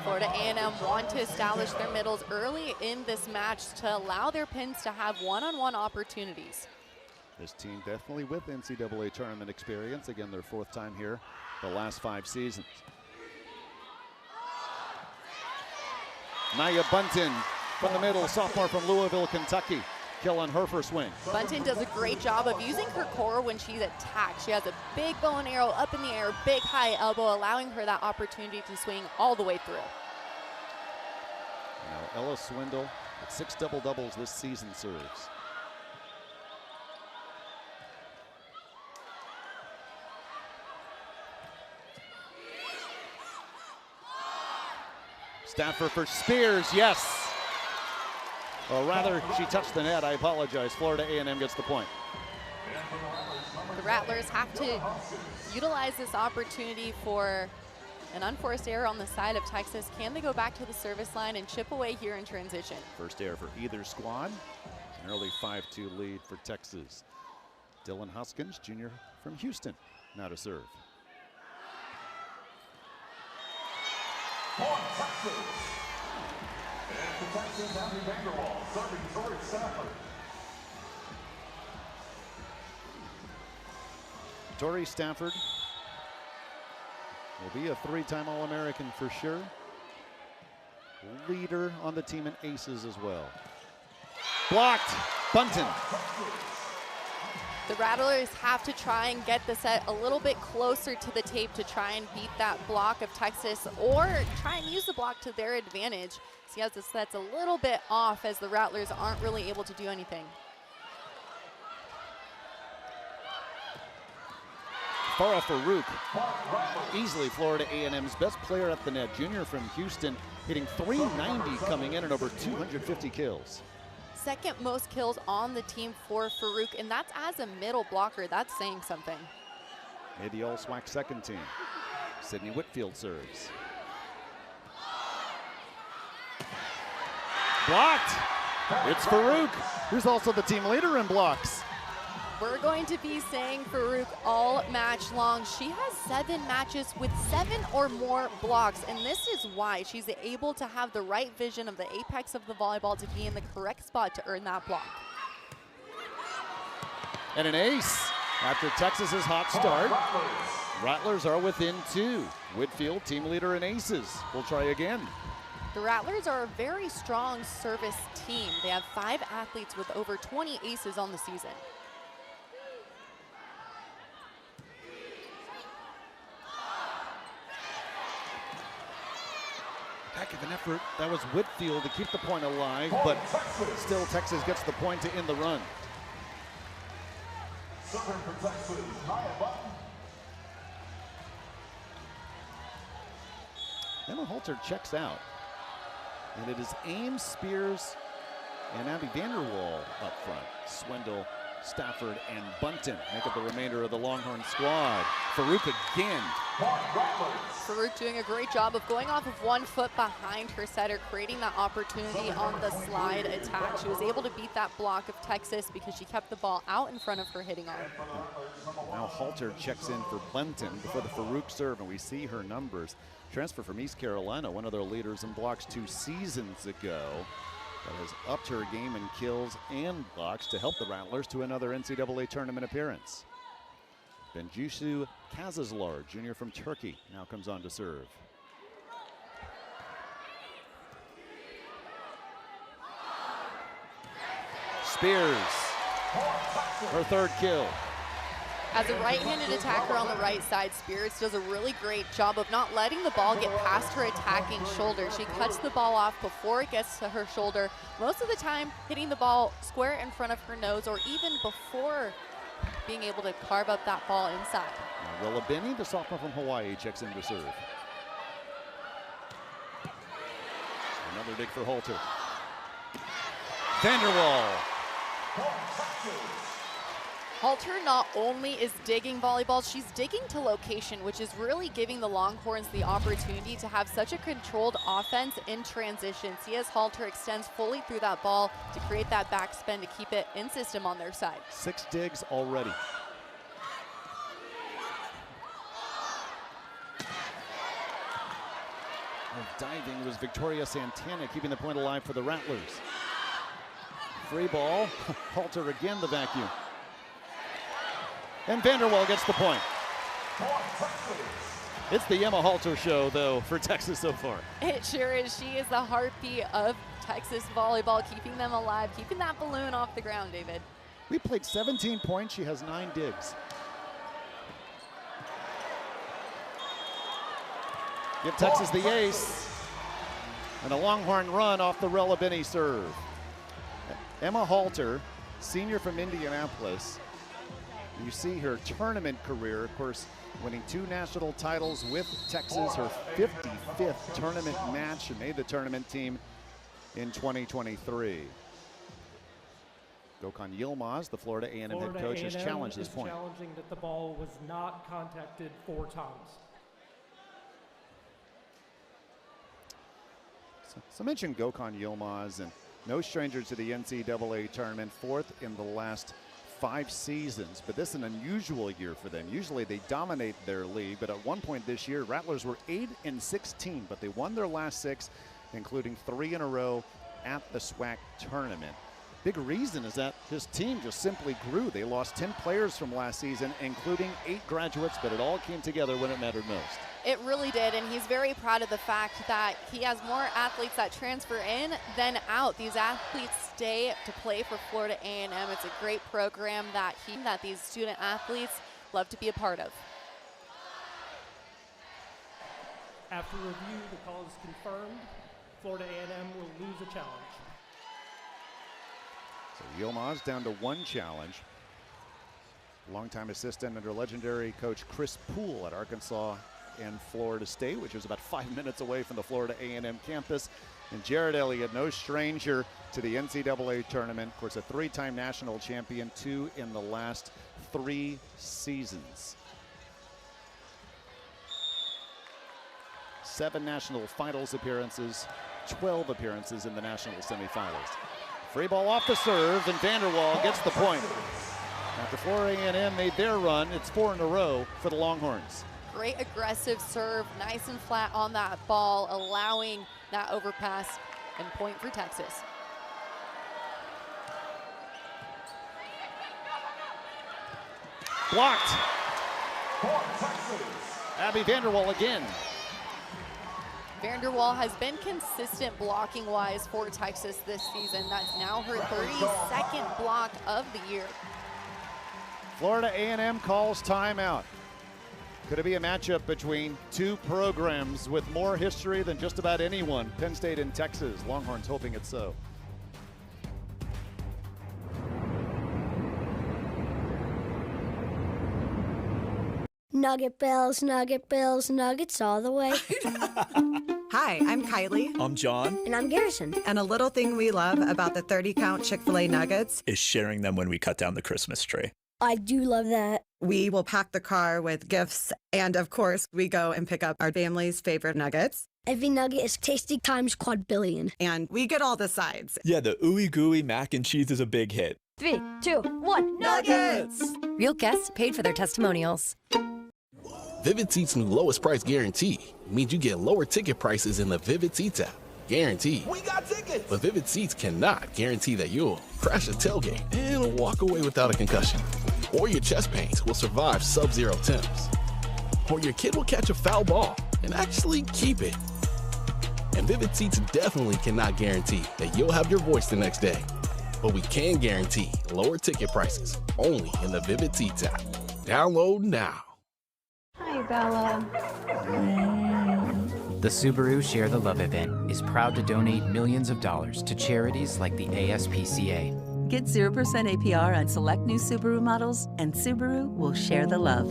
[SPEAKER 5] Florida A&M want to establish their middles early in this match to allow their pins to have one-on-one opportunities.
[SPEAKER 1] This team definitely with NCAA tournament experience. Again, their 4th time here the last 5 seasons. Nia Bunton from the middle, sophomore from Louisville, Kentucky. Kill on her first swing.
[SPEAKER 5] Bunton does a great job of using her core when she attacks. She has a big bow and arrow up in the air, big high elbow, allowing her that opportunity to swing all the way through.
[SPEAKER 1] Now Ella Swindle with 6 double-doubles this season serves. Stafford for Spears, yes.
[SPEAKER 12] Or rather, she touched the net. I apologize. Florida A&M gets the point.
[SPEAKER 5] The Rattlers have to utilize this opportunity for an unforced error on the side of Texas. Can they go back to the service line and chip away here in transition?
[SPEAKER 12] First error for either squad. An early 5-2 lead for Texas. Dylan Huskins, junior from Houston, now to serve. Tori Stafford will be a 3-time All-American for sure. Leader on the team in aces as well. Blocked. Bunton.
[SPEAKER 5] The Rattlers have to try and get the set a little bit closer to the tape to try and beat that block of Texas, or try and use the block to their advantage. See how the set's a little bit off as the Rattlers aren't really able to do anything.
[SPEAKER 12] Farah Farouk, easily Florida A&M's best player at the net. Junior from Houston, hitting .390 coming in and over 250 kills.
[SPEAKER 5] Second most kills on the team for Farouk, and that's as a middle blocker. That's saying something.
[SPEAKER 12] Made the All-SWAC second team. Sydney Whitfield serves. Blocked. It's Farouk, who's also the team leader in blocks.
[SPEAKER 5] We're going to be saying Farouk all match long. She has 7 matches with 7 or more blocks, and this is why she's able to have the right vision of the apex of the volleyball to be in the correct spot to earn that block.
[SPEAKER 12] And an ace after Texas's hot start. Rattlers are within 2. Whitfield, team leader in aces. We'll try again.
[SPEAKER 5] The Rattlers are a very strong service team. They have 5 athletes with over 20 aces on the season.
[SPEAKER 12] Heck of an effort. That was Whitfield to keep the point alive, but still Texas gets the point to end the run. Emma Halter checks out. And it is Ames, Spears, and Abby Vanderwall up front. Swindle, Stafford, and Bunton make up the remainder of the Longhorn squad. Farouk again.
[SPEAKER 5] Farouk doing a great job of going off of 1 foot behind her setter, creating that opportunity on the slide attack. She was able to beat that block of Texas because she kept the ball out in front of her hitting arm.
[SPEAKER 12] Now Halter checks in for Bunton before the Farouk serve, and we see her numbers. Transfer from East Carolina, one of their leaders in blocks 2 seasons ago. That has upped her game in kills and blocks to help the Rattlers to another NCAA tournament appearance. Benjusu Kazazlar, junior from Turkey, now comes on to serve. Spears, her 3rd kill.
[SPEAKER 5] As a right-handed attacker on the right side, Spears does a really great job of not letting the ball get past her attacking shoulder. She cuts the ball off before it gets to her shoulder, most of the time hitting the ball square in front of her nose or even before being able to carve up that ball inside.
[SPEAKER 12] Willa Binney, the sophomore from Hawaii, checks in to serve. Another dig for Halter. Vanderwall.
[SPEAKER 5] Halter not only is digging volleyballs, she's digging to location, which is really giving the Longhorns the opportunity to have such a controlled offense in transition. See as Halter extends fully through that ball to create that backspin to keep it in system on their side.
[SPEAKER 12] 6 digs already. Diving was Victoria Santana, keeping the point alive for the Rattlers. Free ball, Halter again the vacuum. And Vanderwall gets the point. It's the Emma Halter show, though, for Texas so far.
[SPEAKER 5] It sure is. She is the heartbeat of Texas volleyball, keeping them alive, keeping that balloon off the ground, David.
[SPEAKER 12] We played 17 points. She has 9 digs. Give Texas the ace. And a Longhorn run off the Rella Binney serve. Emma Halter, senior from Indianapolis. You see her tournament career, of course, winning 2 national titles with Texas, her 55th tournament match, and made the tournament team in 2023. Gökhan Yilmaz, the Florida A&M head coach, has challenged this point.
[SPEAKER 13] Challenging that the ball was not contacted 4 times.
[SPEAKER 12] So I mentioned Gökhan Yilmaz, and no stranger to the NCAA tournament, 4th in the last 5 seasons, but this is an unusual year for them. Usually they dominate their league, but at one point this year, Rattlers were 8-16, but they won their last 6, including 3 in a row at the SWAC tournament. Big reason is that his team just simply grew. They lost 10 players from last season, including 8 graduates, but it all came together when it mattered most.
[SPEAKER 5] It really did, and he's very proud of the fact that he has more athletes that transfer in than out. These athletes stay to play for Florida A&M. It's a great program that these student athletes love to be a part of.
[SPEAKER 13] After review, the call is confirmed. Florida A&M will lose a challenge.
[SPEAKER 12] So Yilmaz down to 1 challenge. Longtime assistant under legendary coach Chris Poole at Arkansas and Florida State, which is about 5 minutes away from the Florida A&M campus. And Jared Elliott, no stranger to the NCAA tournament. Of course, a 3-time national champion, 2 in the last 3 seasons. 7 national finals appearances, 12 appearances in the national semifinals. Free ball off the serve, and Vanderwall gets the point. After Florida A&M made their run, it's 4 in a row for the Longhorns.
[SPEAKER 5] Great aggressive serve, nice and flat on that ball, allowing that overpass, and point for Texas.
[SPEAKER 12] Blocked. Abby Vanderwall again.
[SPEAKER 5] Vanderwall has been consistent blocking-wise for Texas this season. That's now her 32nd block of the year.
[SPEAKER 12] Florida A&M calls timeout. Could it be a matchup between 2 programs with more history than just about anyone? Penn State and Texas. Longhorns hoping it's so.
[SPEAKER 8] Nugget bells, nuggets all the way.
[SPEAKER 9] Hi, I'm Kylie.
[SPEAKER 10] I'm John.
[SPEAKER 8] And I'm Garrison.
[SPEAKER 9] And a little thing we love about the 30-count Chick-fil-A nuggets
[SPEAKER 10] is sharing them when we cut down the Christmas tree.
[SPEAKER 8] I do love that.
[SPEAKER 9] We will pack the car with gifts, and of course, we go and pick up our family's favorite nuggets.
[SPEAKER 8] Every nugget is tasty times quadrillion.
[SPEAKER 9] And we get all the sides.
[SPEAKER 10] Yeah, the ooey gooey mac and cheese is a big hit.
[SPEAKER 3] 3, 2, 1,
[SPEAKER 9] Nuggets!
[SPEAKER 11] Real guests paid for their testimonials.
[SPEAKER 17] Vivid Seats' new lowest price guarantee means you get lower ticket prices in the Vivid Seats app. Guaranteed.
[SPEAKER 4] We got tickets!
[SPEAKER 17] But Vivid Seats cannot guarantee that you'll crash a tailgate and walk away without a concussion. Or your chest pains will survive sub-zero temps. Or your kid will catch a foul ball and actually keep it. And Vivid Seats definitely cannot guarantee that you'll have your voice the next day. But we can guarantee lower ticket prices only in the Vivid Seats app. Download now.
[SPEAKER 23] Hi, Bella.
[SPEAKER 15] The Subaru Share the Love event is proud to donate millions of dollars to charities like the ASPCA.
[SPEAKER 16] Get 0% APR on select new Subaru models, and Subaru will share the love.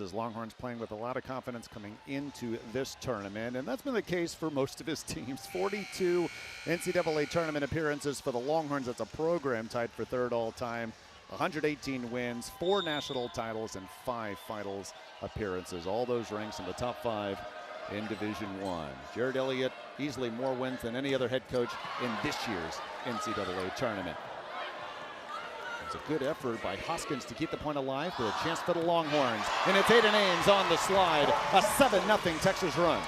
[SPEAKER 12] As Longhorns playing with a lot of confidence coming into this tournament, and that's been the case for most of his teams. 42 NCAA tournament appearances for the Longhorns. That's a program tied for 3rd all-time. 118 wins, 4 national titles, and 5 finals appearances. All those ranks in the top 5 in Division I. Jared Elliott, easily more wins than any other head coach in this year's NCAA tournament. It's a good effort by Hoskins to keep the point alive for a chance for the Longhorns. And it's Aiden Ames on the slide. A 7-0 Texas run.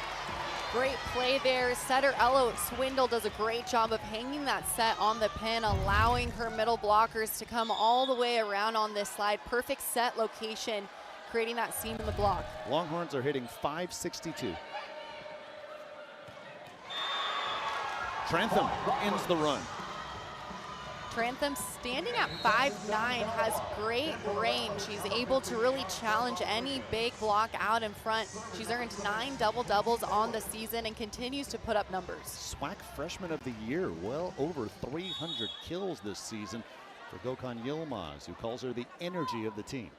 [SPEAKER 5] Great play there. Setter Ella Swindle does a great job of hanging that set on the pin, allowing her middle blockers to come all the way around on this slide. Perfect set location, creating that seam in the block.
[SPEAKER 12] Longhorns are hitting .562. Trantham ends the run.
[SPEAKER 5] Trantham standing at 5'9", has great range. She's able to really challenge any big block out in front. She's earned 9 double-doubles on the season and continues to put up numbers.
[SPEAKER 12] SWAC Freshman of the Year, well over 300 kills this season for Gökhan Yilmaz, who calls her the energy of the team.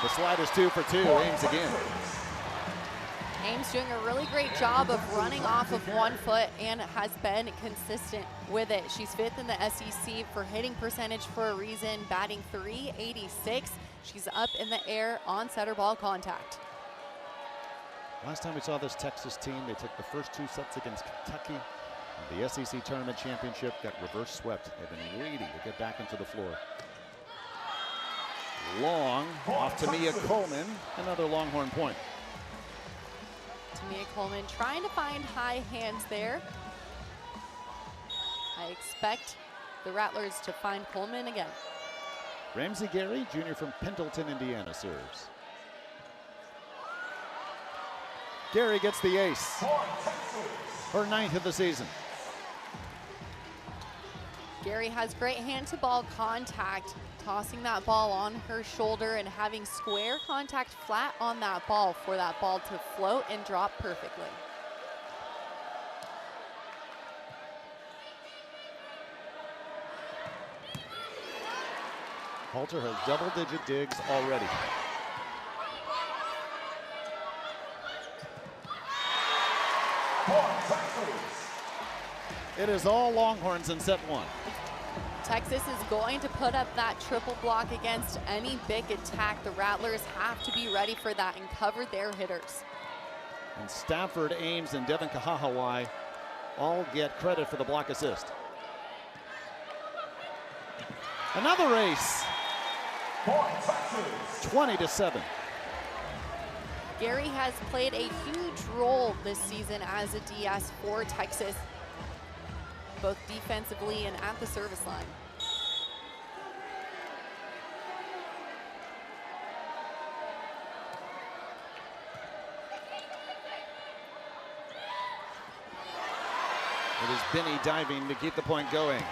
[SPEAKER 12] The slide is 2 for 2, Ames again.
[SPEAKER 5] Ames doing a really great job of running off of 1 foot and has been consistent with it. She's 5th in the SEC for hitting percentage for a reason, batting .386. She's up in the air on setter ball contact.
[SPEAKER 12] Last time we saw this Texas team, they took the first 2 sets against Kentucky. The SEC Tournament Championship got reverse swept. They've been waiting to get back into the floor. Long, off to Mia Coleman, another Longhorn point.
[SPEAKER 5] Mia Coleman trying to find high hands there. I expect the Rattlers to find Coleman again.
[SPEAKER 12] Ramsey Gary, junior from Pendleton, Indiana, serves. Gary gets the ace. Her 9th of the season.
[SPEAKER 5] Gary has great hand-to-ball contact, tossing that ball on her shoulder and having square contact flat on that ball for that ball to float and drop perfectly.
[SPEAKER 12] Halter has double-digit digs already. It is all Longhorns in set 1.
[SPEAKER 5] Texas is going to put up that triple block against any big attack. The Rattlers have to be ready for that and cover their hitters.
[SPEAKER 12] And Stafford, Ames, and Devin Kahahawai all get credit for the block assist. Another ace. 20-7.
[SPEAKER 5] Gary has played a huge role this season as a DS for Texas, both defensively and at the service line.
[SPEAKER 12] It is Binney diving to keep the point going.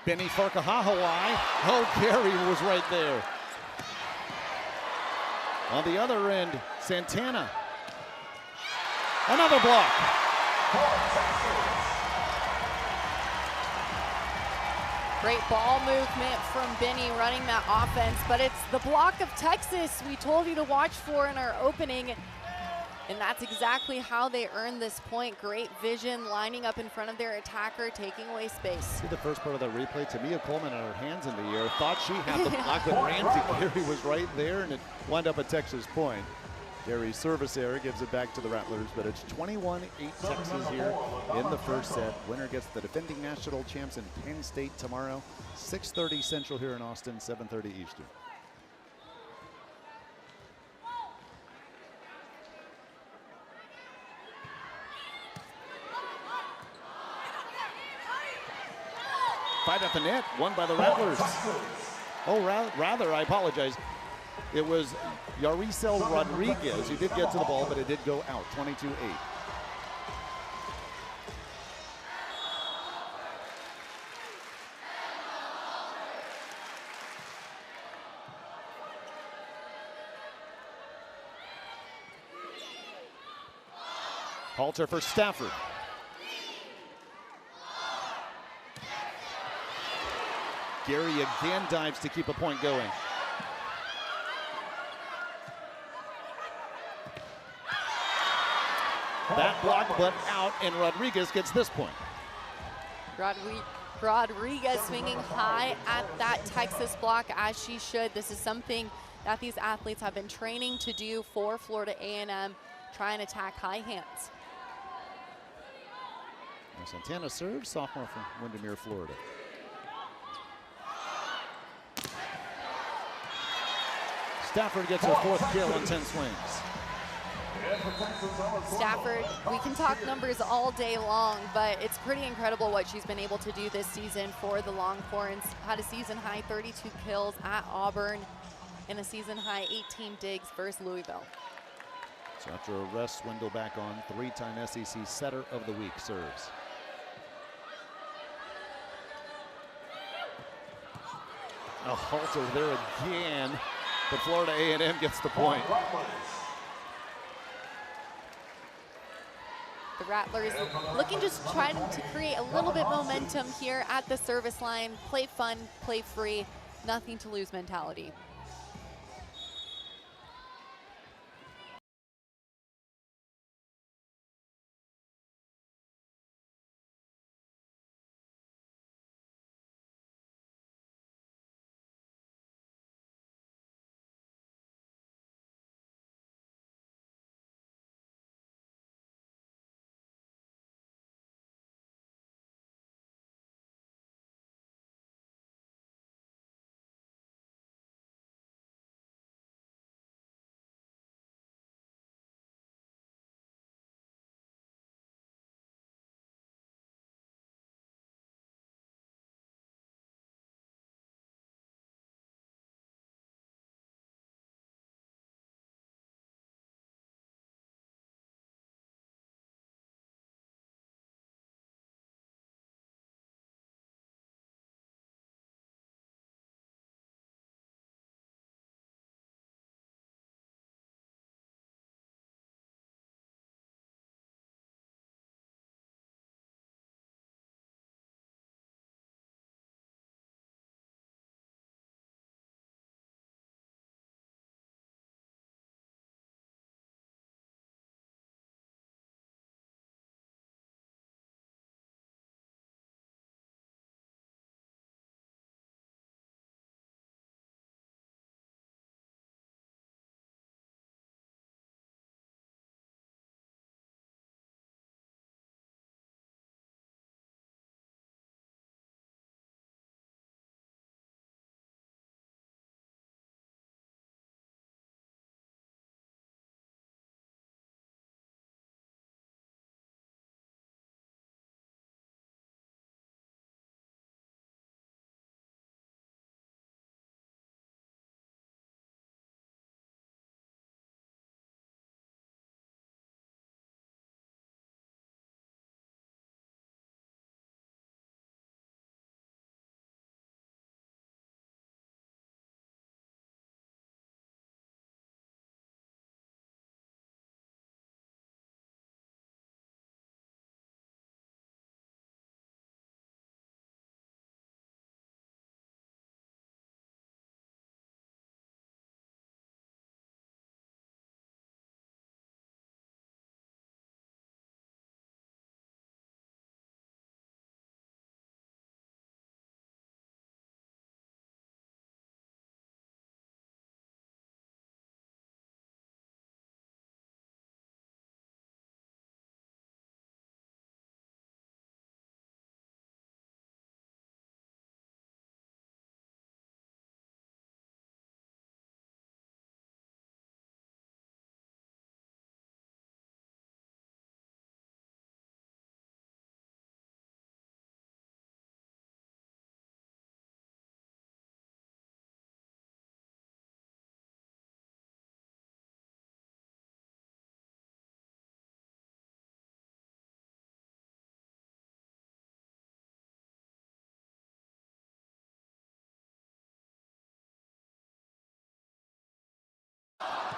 [SPEAKER 12] Binney for Kahahawai. Oh, Gary was right there. On the other end, Santana. Another block.
[SPEAKER 5] Great ball movement from Binney running that offense, but it's the block of Texas we told you to watch for in our opening. And that's exactly how they earned this point. Great vision, lining up in front of their attacker, taking away space.
[SPEAKER 12] See the first part of that replay. Tamia Coleman had her hands in the air. Thought she had the block, but Ramsey Gary was right there, and it wound up a Texas point. Gary's service error gives it back to the Rattlers, but it's 21-8 Texas here in the first set. Winner gets the defending national champs in Penn State tomorrow, 6:30 Central here in Austin, 7:30 Eastern. Fight at the net, won by the Rattlers. Oh, rather, I apologize. It was Yaricel Rodriguez who did get to the ball, but it did go out, 22-8. Halter for Stafford. Gary again dives to keep a point going. That block, but out, and Rodriguez gets this point.
[SPEAKER 5] Rodriguez swinging high at that Texas block, as she should. This is something that these athletes have been training to do for Florida A&M, try and attack high hands.
[SPEAKER 12] Santana serves, sophomore from Windermere, Florida. Stafford gets her 4th kill in 10 swings.
[SPEAKER 5] Stafford, we can talk numbers all day long, but it's pretty incredible what she's been able to do this season for the Longhorns. Had a season-high 32 kills at Auburn and a season-high 18 digs versus Louisville.
[SPEAKER 12] So after a rest, Swindle back on. 3-time SEC setter of the week serves. A halter there again, but Florida A&M gets the point.
[SPEAKER 5] The Rattlers looking just trying to create a little bit momentum here at the service line. Play fun, play free, nothing to lose mentality.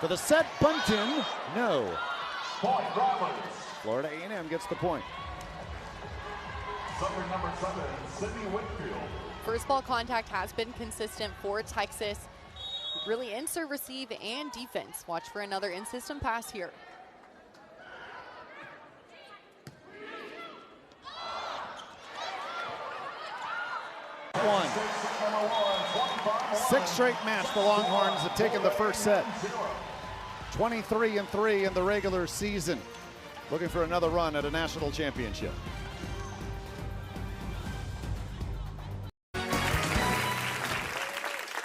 [SPEAKER 12] For the set, Bunton, no. Florida A&M gets the point.
[SPEAKER 5] First ball contact has been consistent for Texas. Really in serve, receive, and defense. Watch for another in-system pass here.
[SPEAKER 12] One. 6th straight match the Longhorns have taken the first set. 23-3 in the regular season. Looking for another run at a national championship.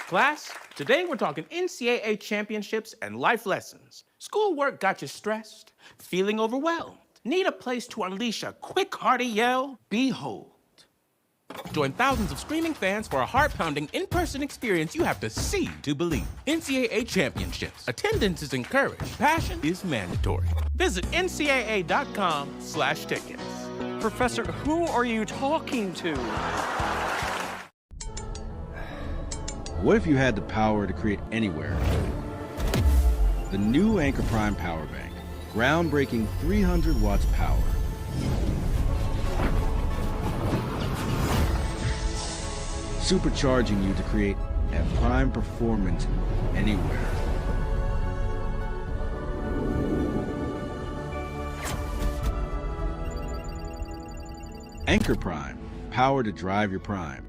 [SPEAKER 14] Class, today we're talking NCAA championships and life lessons. Schoolwork got you stressed, feeling overwhelmed. Need a place to unleash a quick, hearty yell? Behold. Join thousands of screaming fans for a heart-pounding in-person experience you have to see to believe. NCAA championships. Attendance is encouraged. Passion is mandatory. Visit ncaa.com/tickets.
[SPEAKER 18] Professor, who are you talking to?
[SPEAKER 19] What if you had the power to create anywhere? The new Anchor Prime Power Bank. Groundbreaking 300 watts power. Supercharging you to create at prime performance anywhere. Anchor Prime, power to drive your prime.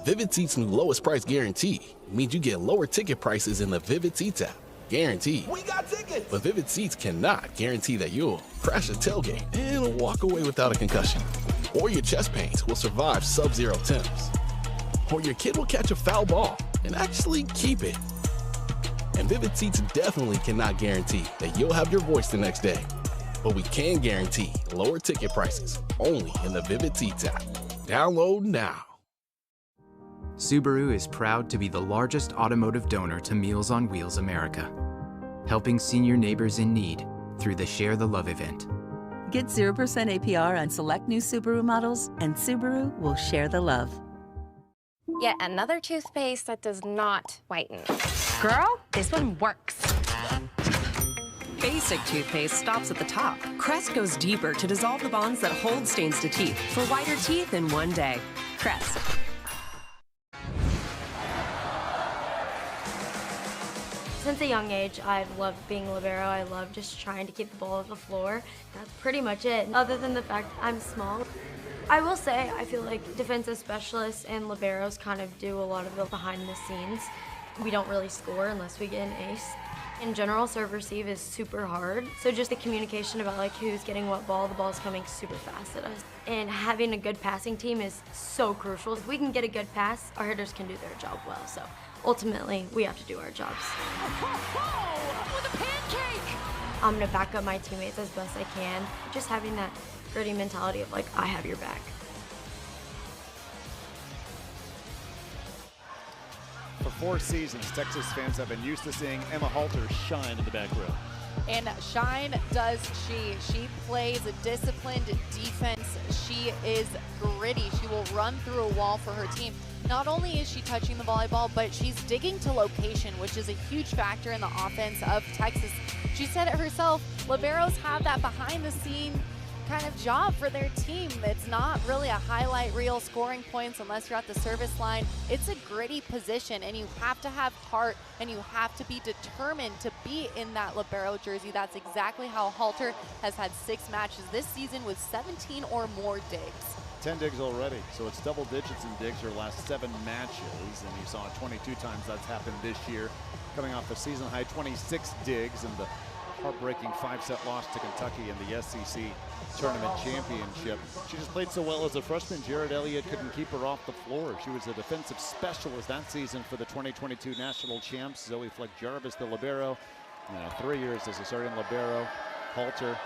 [SPEAKER 17] Vivid Seats' new lowest price guarantee means you get lower ticket prices in the Vivid Seats app. Guaranteed. We got tickets! But Vivid Seats cannot guarantee that you'll crash a tailgate and walk away without a concussion. Or your chest pains will survive sub-zero temps. Or your kid will catch a foul ball and actually keep it. And Vivid Seats definitely cannot guarantee that you'll have your voice the next day. But we can guarantee lower ticket prices only in the Vivid Seats app. Download now.
[SPEAKER 15] Subaru is proud to be the largest automotive donor to Meals on Wheels America, helping senior neighbors in need through the Share the Love event.
[SPEAKER 16] Get 0% APR on select new Subaru models, and Subaru will share the love.
[SPEAKER 22] Yet another toothpaste that does not whiten. Girl, this one works.
[SPEAKER 24] Basic toothpaste stops at the top. Crest goes deeper to dissolve the bonds that hold stains to teeth for whiter teeth in one day. Crest.
[SPEAKER 26] Since a young age, I've loved being libero. I love just trying to keep the ball off the floor. That's pretty much it, other than the fact I'm small. I will say, I feel like defensive specialists and liberos kind of do a lot of the behind the scenes. We don't really score unless we get an ace. In general, serve receive is super hard. So just the communication about like who's getting what ball, the ball's coming super fast at us. And having a good passing team is so crucial. If we can get a good pass, our hitters can do their job well. So ultimately, we have to do our jobs.
[SPEAKER 24] With a pancake!
[SPEAKER 26] I'm gonna back up my teammates as best I can. Just having that gritty mentality of like, I have your back.
[SPEAKER 12] For 4 seasons, Texas fans have been used to seeing Emma Halter shine in the back row.
[SPEAKER 5] And shine does she. She plays a disciplined defense. She is gritty. She will run through a wall for her team. Not only is she touching the volleyball, but she's digging to location, which is a huge factor in the offense of Texas. She said it herself, liberos have that behind the scene kind of job for their team. It's not really a highlight reel scoring points unless you're at the service line. It's a gritty position, and you have to have heart, and you have to be determined to be in that libero jersey. That's exactly how Halter has had 6 matches this season with 17 or more digs.
[SPEAKER 12] 10 digs already, so it's double digits in digs her last 7 matches, and you saw it 22 times that's happened this year, coming off a season high 26 digs and the heartbreaking 5-set loss to Kentucky in the SEC Tournament Championship. She just played so well as a freshman. Jared Elliott couldn't keep her off the floor. She was a defensive specialist that season for the 2022 national champs. Zoe Fleck-Jarvis, the libero. Now 3 years as a starting libero. Halter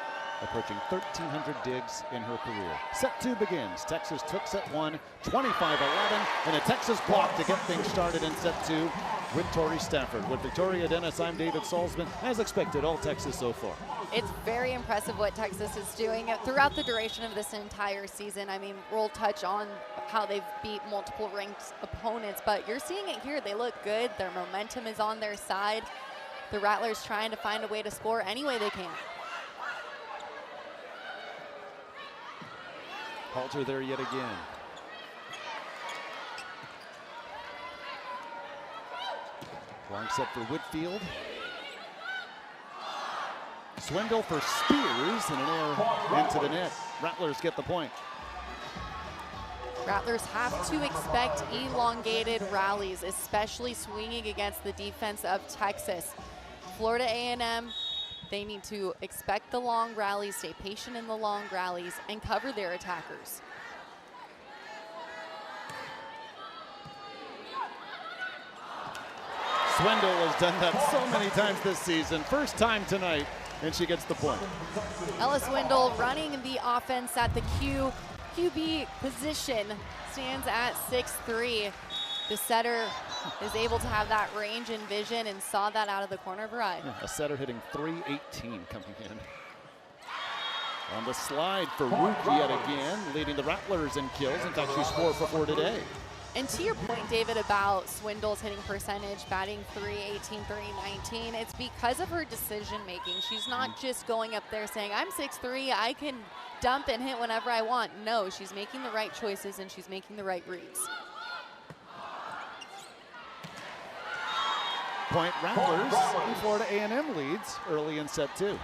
[SPEAKER 12] approaching 1,300 digs in her career. Set 2 begins. Texas took set 1, 25-11, and a Texas block to get things started in set 2 with Tori Stafford. With Victoria Dennis, I'm David Salzman. As expected, all Texas so far.
[SPEAKER 5] It's very impressive what Texas is doing throughout the duration of this entire season. I mean, we'll touch on how they've beat multiple ranked opponents, but you're seeing it here. They look good. Their momentum is on their side. The Rattlers trying to find a way to score any way they can.
[SPEAKER 12] Halter there yet again. Long set for Whitfield. Swindle for Spears and an air into the net. Rattlers get the point.
[SPEAKER 5] Rattlers have to expect elongated rallies, especially swinging against the defense of Texas. Florida A&M, they need to expect the long rallies, stay patient in the long rallies, and cover their attackers.
[SPEAKER 12] Swindle has done that so many times this season. First time tonight, and she gets the point.
[SPEAKER 5] Ella Swindle running the offense at the QB position, stands at 6'3". The setter is able to have that range and vision and saw that out of the corner of her eye.
[SPEAKER 12] Yeah, a setter hitting 318 coming in. On the slide for Rook yet again, leading the Rattlers in kills. In fact, she's 4 for 4 today.
[SPEAKER 5] And to your point, David, about Swindle's hitting percentage, batting .318, .319, it's because of her decision making. She's not just going up there saying, I'm 6'3", I can dump and hit whenever I want. No, she's making the right choices and she's making the right reads.
[SPEAKER 12] Point Rattlers, and Florida A&M leads early in set 2.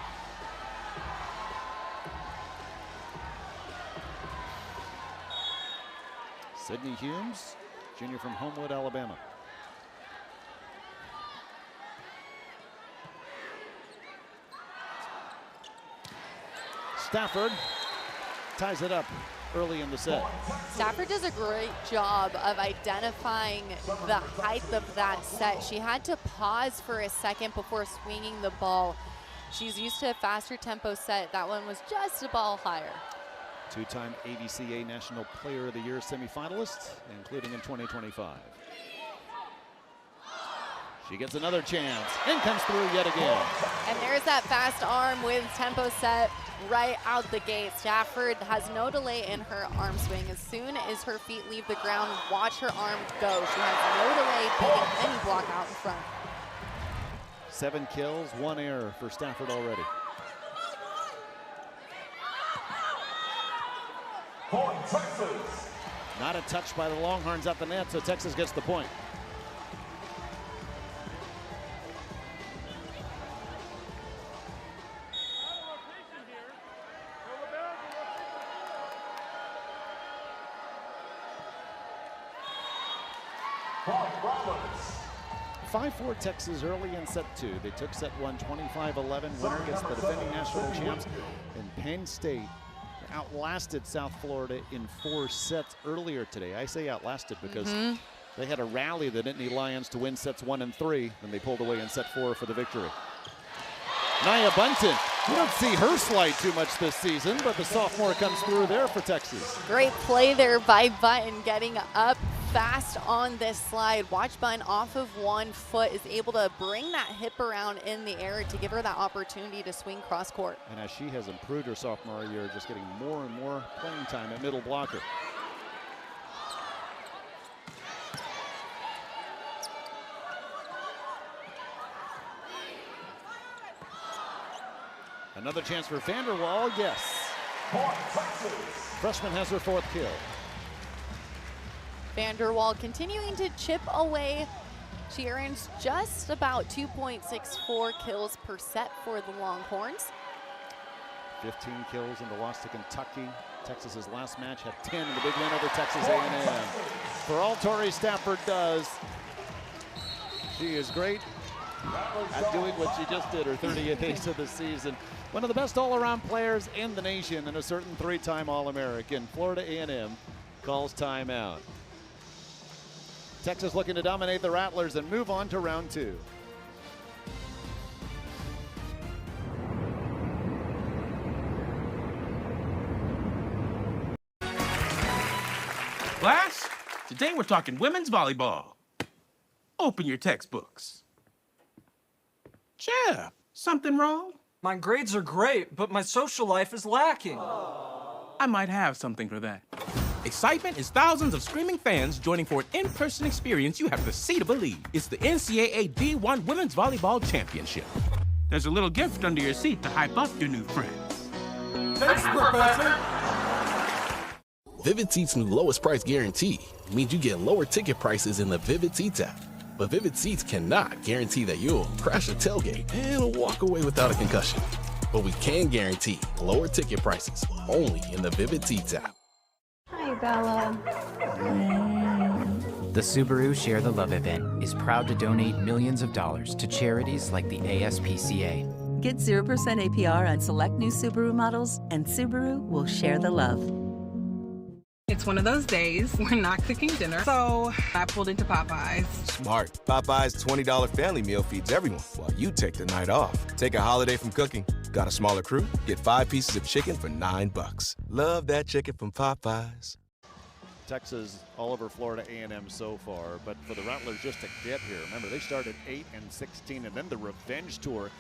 [SPEAKER 12] Sydney Humes, junior from Homewood, Alabama. Stafford ties it up early in the set.
[SPEAKER 5] Stafford does a great job of identifying the height of that set. She had to pause for a second before swinging the ball. She's used to a faster tempo set. That one was just a ball higher.
[SPEAKER 12] Two-time ABCA National Player of the Year semifinalist, including in 2025. She gets another chance and comes through yet again.
[SPEAKER 5] And there's that fast arm with tempo set right out the gate. Stafford has no delay in her arm swing. As soon as her feet leave the ground, watch her arm go. She has no delay beating any block out in front.
[SPEAKER 12] 7 kills, 1 error for Stafford already.
[SPEAKER 2] Point, Texas.
[SPEAKER 12] Not a touch by the Longhorns at the net, so Texas gets the point.
[SPEAKER 2] Point, Roberts.
[SPEAKER 12] 5-4 Texas early in set 2. They took set 1 25-11. Winner gets the defending national champs. And Penn State outlasted South Florida in 4 sets earlier today. I say outlasted because they had a rally the Nittany Lions to win sets 1 and 3, and they pulled away in set 4 for the victory. Nia Bunton, you don't see her slide too much this season, but the sophomore comes through there for Texas.
[SPEAKER 5] Great play there by Button, getting up fast on this slide. Watch Button off of 1 foot, is able to bring that hip around in the air to give her that opportunity to swing cross court.
[SPEAKER 12] And as she has improved her sophomore year, just getting more and more playing time at middle blocker. Another chance for Vanderwall, yes. Freshman has her 4th kill.
[SPEAKER 5] Vanderwall continuing to chip away. She earns just about 2.64 kills per set for the Longhorns.
[SPEAKER 12] 15 kills in the loss to Kentucky. Texas's last match had 10 in the big win over Texas A&M. For all Tori Stafford does, she is great at doing what she just did, her 30th ace of the season. One of the best all-around players in the nation and a certain 3-time All-American. Florida A&M calls timeout. Texas looking to dominate the Rattlers and move on to round 2.
[SPEAKER 14] Class, today we're talking women's volleyball. Open your textbooks. Jeff, something wrong?
[SPEAKER 18] My grades are great, but my social life is lacking.
[SPEAKER 14] I might have something for that. Excitement is thousands of screaming fans joining for an in-person experience you have to see to believe. It's the NCAA D1 Women's Volleyball Championship. There's a little gift under your seat to hype up your new friends.
[SPEAKER 2] Thanks, Professor.
[SPEAKER 17] Vivid Seats' new lowest price guarantee means you get lower ticket prices in the Vivid Seats app. But Vivid Seats cannot guarantee that you'll crash a tailgate and walk away without a concussion. But we can guarantee lower ticket prices only in the Vivid Seats app.
[SPEAKER 23] Hi, Bella.
[SPEAKER 15] The Subaru Share the Love event is proud to donate millions of dollars to charities like the ASPCA.
[SPEAKER 16] Get 0% APR on select new Subaru models, and Subaru will share the love.
[SPEAKER 1] It's one of those days we're not cooking dinner, so I pulled into Popeyes.
[SPEAKER 6] Smart. Popeyes $20 family meal feeds everyone while you take the night off. Take a holiday from cooking. Got a smaller crew? Get 5 pieces of chicken for $9. Love that chicken from Popeyes.
[SPEAKER 12] Texas all over Florida A&M so far, but for the Rattlers just to get here, remember they started 8-16, and then the revenge tour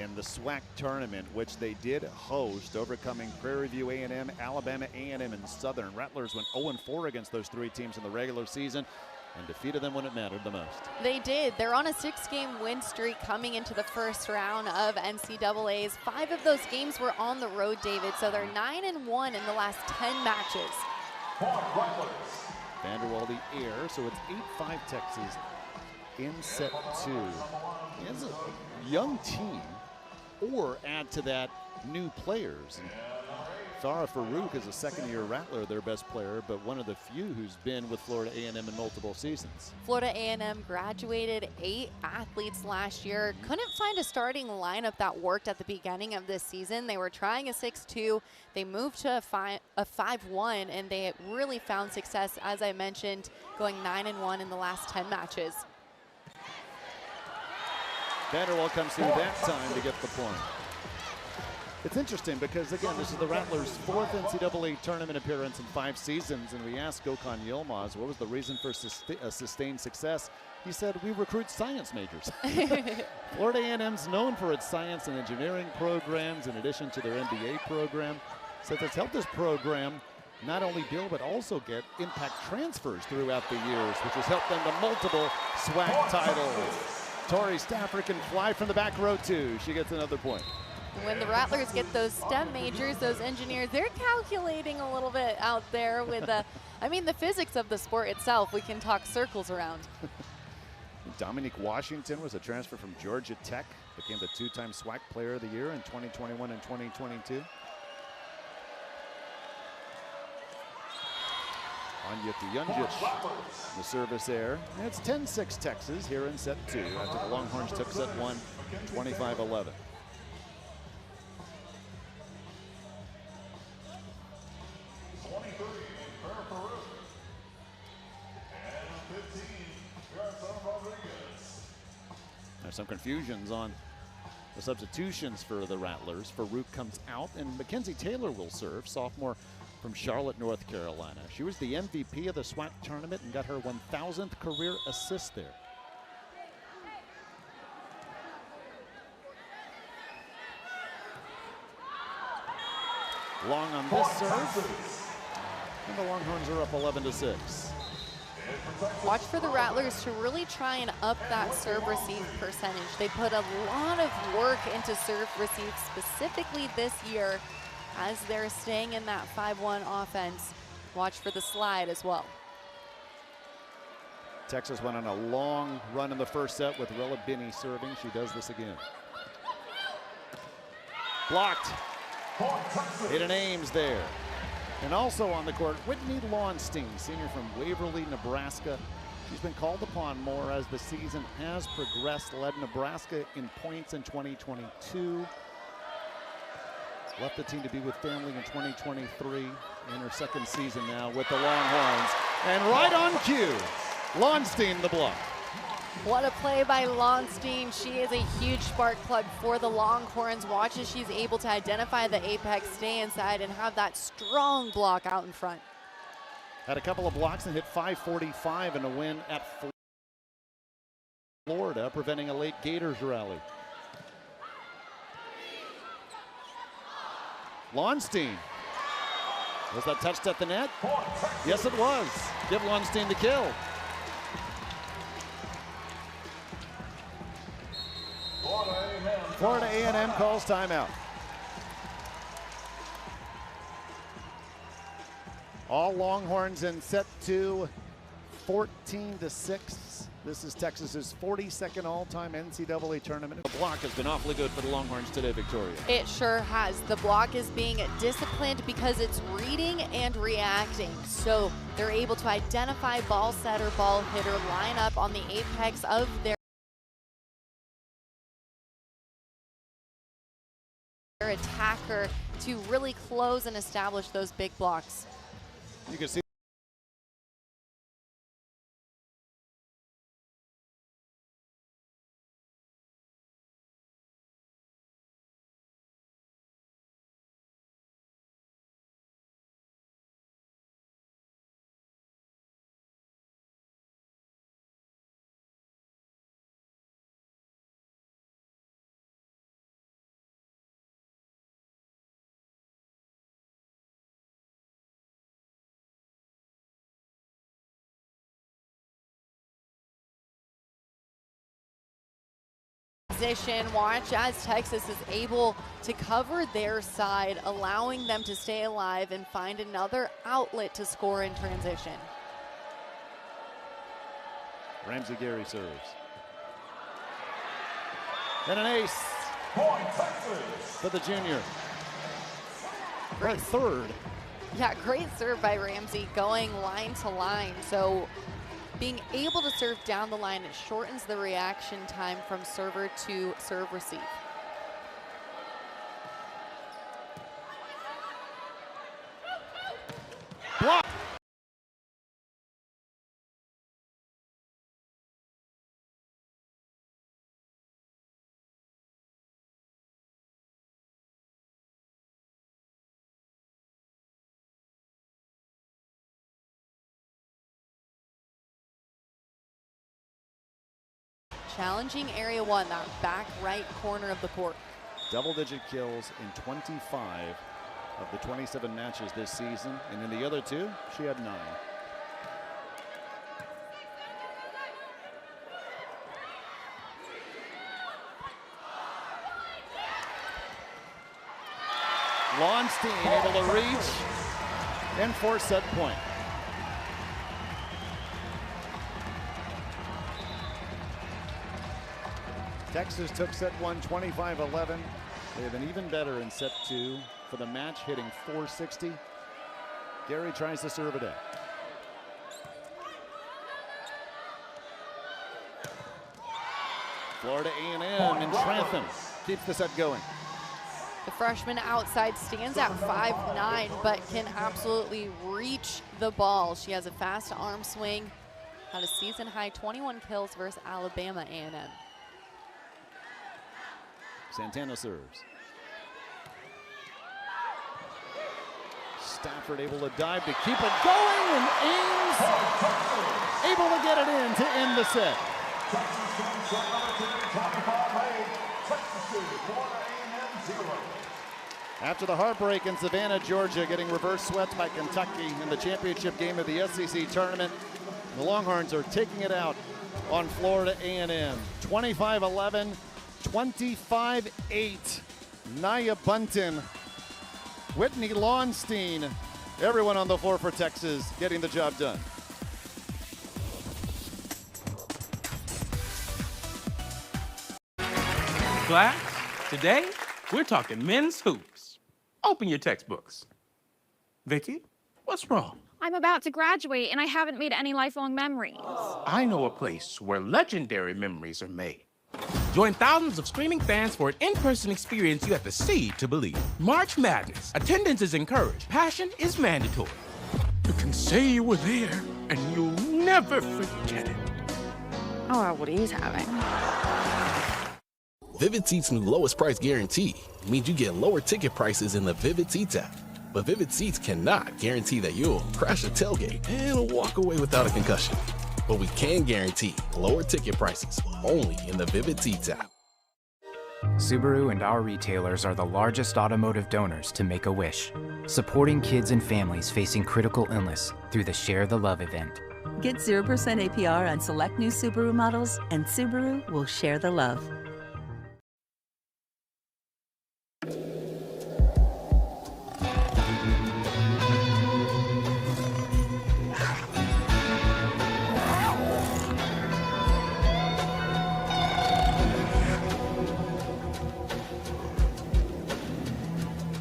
[SPEAKER 12] in the SWAC tournament, which they did host, overcoming Prairie View A&M, Alabama A&M, and Southern. Rattlers went 0-4 against those 3 teams in the regular season and defeated them when it mattered the most.
[SPEAKER 5] They did. They're on a 6-game win streak coming into the first round of NCAA's. 5 of those games were on the road, David, so they're 9-1 in the last 10 matches.
[SPEAKER 12] Vanderwall the air, so it's 8-5 Texas in set 2. It's a young team, or add to that new players. Farah Farouk is a second-year Rattler, their best player, but one of the few who's been with Florida A&M in multiple seasons.
[SPEAKER 5] Florida A&M graduated 8 athletes last year. Couldn't find a starting lineup that worked at the beginning of this season. They were trying a 6-2. They moved to a 5-1, and they really found success, as I mentioned, going 9-1 in the last 10 matches.
[SPEAKER 12] Vanderwall comes through that time to get the point. It's interesting because, again, this is the Rattlers' 4th NCAA tournament appearance in 5 seasons, and we asked Gökhan Yilmaz what was the reason for sustained success. He said, we recruit science majors. Florida A&M's known for its science and engineering programs in addition to their MBA program. Says it's helped this program not only build but also get impact transfers throughout the years, which has helped them to multiple SWAC titles. Tori Stafford can fly from the back row too. She gets another point.
[SPEAKER 5] When the Rattlers get those STEM majors, those engineers, they're calculating a little bit out there with the, I mean, the physics of the sport itself, we can talk circles around.
[SPEAKER 12] Dominique Washington was a transfer from Georgia Tech, became the 2-time SWAC Player of the Year in 2021 and 2022. Anya Kuyunjic, the service air. And it's 10-6 Texas here in set 2 after the Longhorns took set 1, 25-11. There's some confusions on the substitutions for the Rattlers. Farouk comes out, and Mackenzie Taylor will serve, sophomore from Charlotte, North Carolina. She was the MVP of the SWAC tournament and got her 1,000th career assist there. Long on this serve, and the Longhorns are up 11-6.
[SPEAKER 5] Watch for the Rattlers to really try and up that serve-receive percentage. They put a lot of work into serve-receive specifically this year as they're staying in that 5-1 offense. Watch for the slide as well.
[SPEAKER 12] Texas went on a long run in the first set with Rella Binney serving. She does this again. Blocked. Hayden Ames there. And also on the court, Whitney Launstein, senior from Waverly, Nebraska. She's been called upon more as the season has progressed, led Nebraska in points in 2022. Left the team to be with family in 2023, in her 2nd season now with the Longhorns. And right on cue, Launstein the block.
[SPEAKER 5] What a play by Launstein. She is a huge spark plug for the Longhorns. Watch as she's able to identify the apex, stay inside, and have that strong block out in front.
[SPEAKER 12] Had a couple of blocks and hit 545 in a win at Florida, preventing a late Gators rally. Launstein Was that touched at the net? Yes, it was. Give Lonstein the kill. Florida A&M calls timeout. All Longhorns in set 2, 14-6. This is Texas's 42nd all-time NCAA tournament. The block has been awfully good for the Longhorns today, Victoria.
[SPEAKER 5] It sure has. The block is being disciplined because it's reading and reacting. So they're able to identify ball setter, ball hitter, line up on the apex of their attacker to really close and establish those big blocks.
[SPEAKER 12] You can see
[SPEAKER 5] position. Watch as Texas is able to cover their side, allowing them to stay alive and find another outlet to score in transition.
[SPEAKER 12] Ramsey Gary serves. And an ace for the junior. Right, third.
[SPEAKER 5] Yeah, great serve by Ramsey, going line to line. So being able to serve down the line, it shortens the reaction time from server to serve receive.
[SPEAKER 12] Block.
[SPEAKER 5] Challenging area one, that back right corner of the court.
[SPEAKER 12] Double-digit kills in 25 of the 27 matches this season, and in the other 2, she had 9. Lonstein able to reach and force set point. Texas took set 1 25-11. They have been even better in set 2 for the match, hitting .460. Gary tries to serve it in. Florida A&M and Trantham keeps the set going.
[SPEAKER 5] The freshman outside stands at 5'9", but can absolutely reach the ball. She has a fast arm swing. Had a season-high 21 kills versus Alabama A&M.
[SPEAKER 12] Santana serves. Stafford able to dive to keep it going, and Ames able to get it in to end the set. After the heartbreak in Savannah, Georgia, getting reverse swept by Kentucky in the championship game of the SEC tournament, the Longhorns are taking it out on Florida A&M. 25-11. 25-8, Nia Bunton, Whitney Lonstein, everyone on the floor for Texas getting the job done.
[SPEAKER 14] Class, today we're talking men's hoops. Open your textbooks. Vicky, what's wrong?
[SPEAKER 3] I'm about to graduate and I haven't made any lifelong memories.
[SPEAKER 14] I know a place where legendary memories are made. Join thousands of streaming fans for an in-person experience you have to see to believe. March Madness. Attendance is encouraged. Passion is mandatory. You can say you were there, and you'll never forget it.
[SPEAKER 3] Oh, what he's having.
[SPEAKER 17] Vivid Seats' new lowest price guarantee means you get lower ticket prices in the Vivid Seats app. But Vivid Seats cannot guarantee that you'll crash a tailgate and walk away without a concussion. But we can guarantee lower ticket prices only in the Vivid Seats app.
[SPEAKER 15] Subaru and our retailers are the largest automotive donors to Make-A-Wish. supporting kids and families facing critical illness through the Share the Love event.
[SPEAKER 16] Get 0% APR on select new Subaru models, and Subaru will share the love.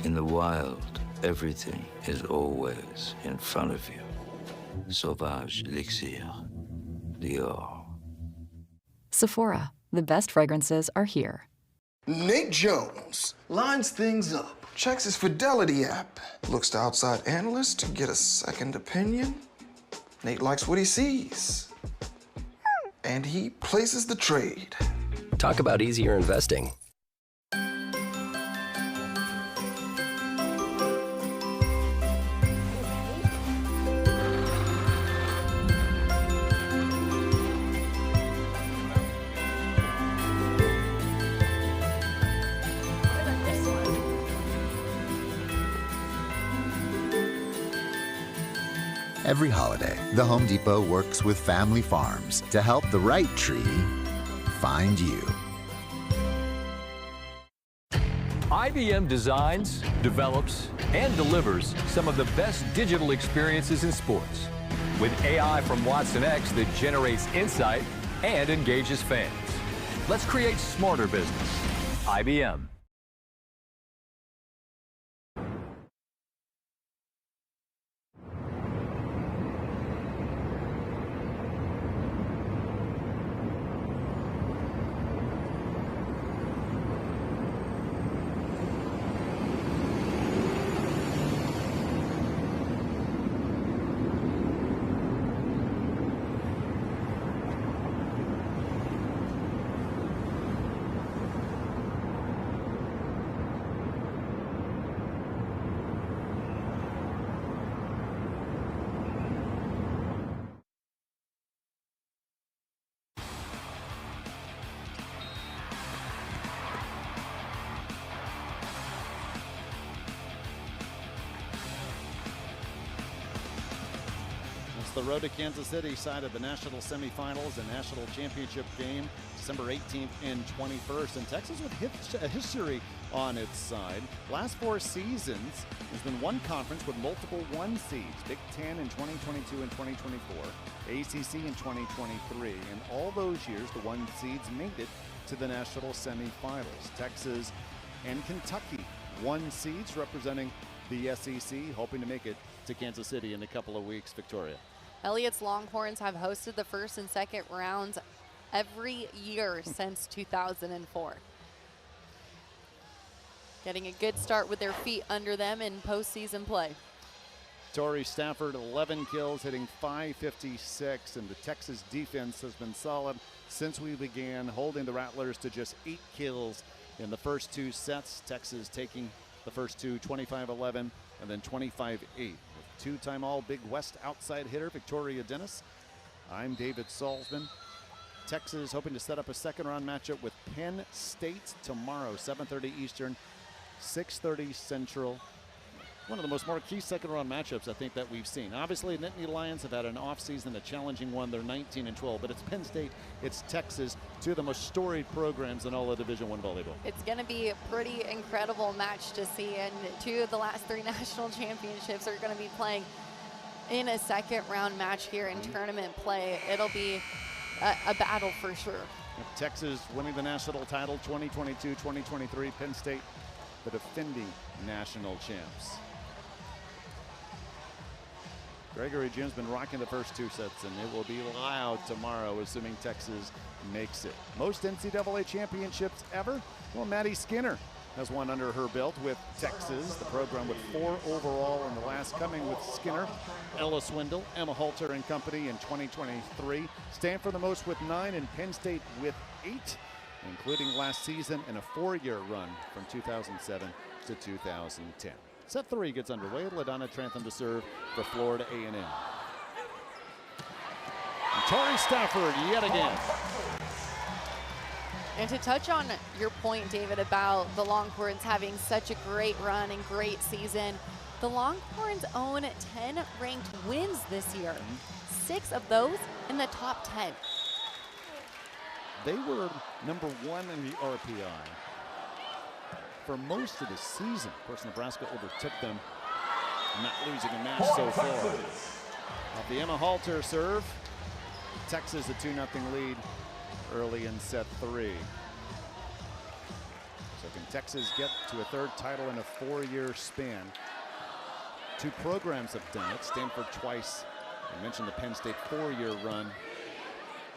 [SPEAKER 7] In the wild, everything is always in front of you. Sauvage Elixir, Dior.
[SPEAKER 8] Sephora, the best fragrances are here.
[SPEAKER 13] Nate Jones lines things up, checks his Fidelity app, looks to outside analysts to get a second opinion. Nate likes what he sees, and he places the trade.
[SPEAKER 20] Talk about easier investing.
[SPEAKER 21] Every holiday, the Home Depot works with family farms to help the right tree find you.
[SPEAKER 25] IBM designs, develops, and delivers some of the best digital experiences in sports. With AI from Watson X that generates insight and engages fans. Let's create smarter business. IBM.
[SPEAKER 12] The road to Kansas City side of the national semifinals and national championship game, December 18th and 21st. And Texas with a history on its side. Last 4 seasons, there's been one conference with multiple 1 seeds. Big Ten in 2022 and 2024, ACC in 2023. And all those years, the 1 seeds made it to the national semifinals. Texas and Kentucky 1 seeds representing the SEC, hoping to make it to Kansas City in a couple of weeks. Victoria.
[SPEAKER 5] Elliott's Longhorns have hosted the first and second rounds every year since 2004. Getting a good start with their feet under them in postseason play.
[SPEAKER 12] Torrey Stafford, 11 kills, hitting .556, and the Texas defense has been solid since we began, holding the Rattlers to just 8 kills in the first 2 sets. Texas taking the first 2, 25-11, and then 25-8. 2-time All-Big West outside hitter Victoria Dennis. I'm David Salzman. Texas hoping to set up a second-round matchup with Penn State tomorrow, 7:30 Eastern, 6:30 Central. One of the most marquee second-round matchups I think that we've seen. Obviously, Nittany Lions have had an offseason, a challenging one. They're 19-12, but it's Penn State, it's Texas, 2 of the most storied programs in all of Division I volleyball.
[SPEAKER 5] It's going to be a pretty incredible match to see, and 2 of the last 3 national championships are going to be playing in a second-round match here in tournament play. It'll be a battle for sure.
[SPEAKER 12] Texas winning the national title 2022, 2023. Penn State, the defending national champs. Gregory Jim's been rocking the first 2 sets, and it will be loud tomorrow, assuming Texas makes it. Most NCAA championships ever? Well, Maddie Skinner has one under her belt with Texas. The program with 4 overall in the last, coming with Skinner, Ella Swindle, Emma Halter and company in 2023. Stanford the most with 9, and Penn State with 8, including last season and a 4-year run from 2007 to 2010. Set 3 gets underway. LaDonna Trantham to serve for Florida A&M. And Torrey Stafford yet again.
[SPEAKER 5] And to touch on your point, David, about the Longhorns having such a great run and great season, the Longhorns own 10 ranked wins this year. 6 of those in the top 10.
[SPEAKER 12] They were number 1 in the RPI for most of the season. Of course, Nebraska overtook them, not losing a match so far. Off the Emma Halter serve, Texas a 2-0 lead early in set 3. So can Texas get to a 3rd title in a 4-year span? 2 programs have done it. Stanford twice. I mentioned the Penn State 4-year run,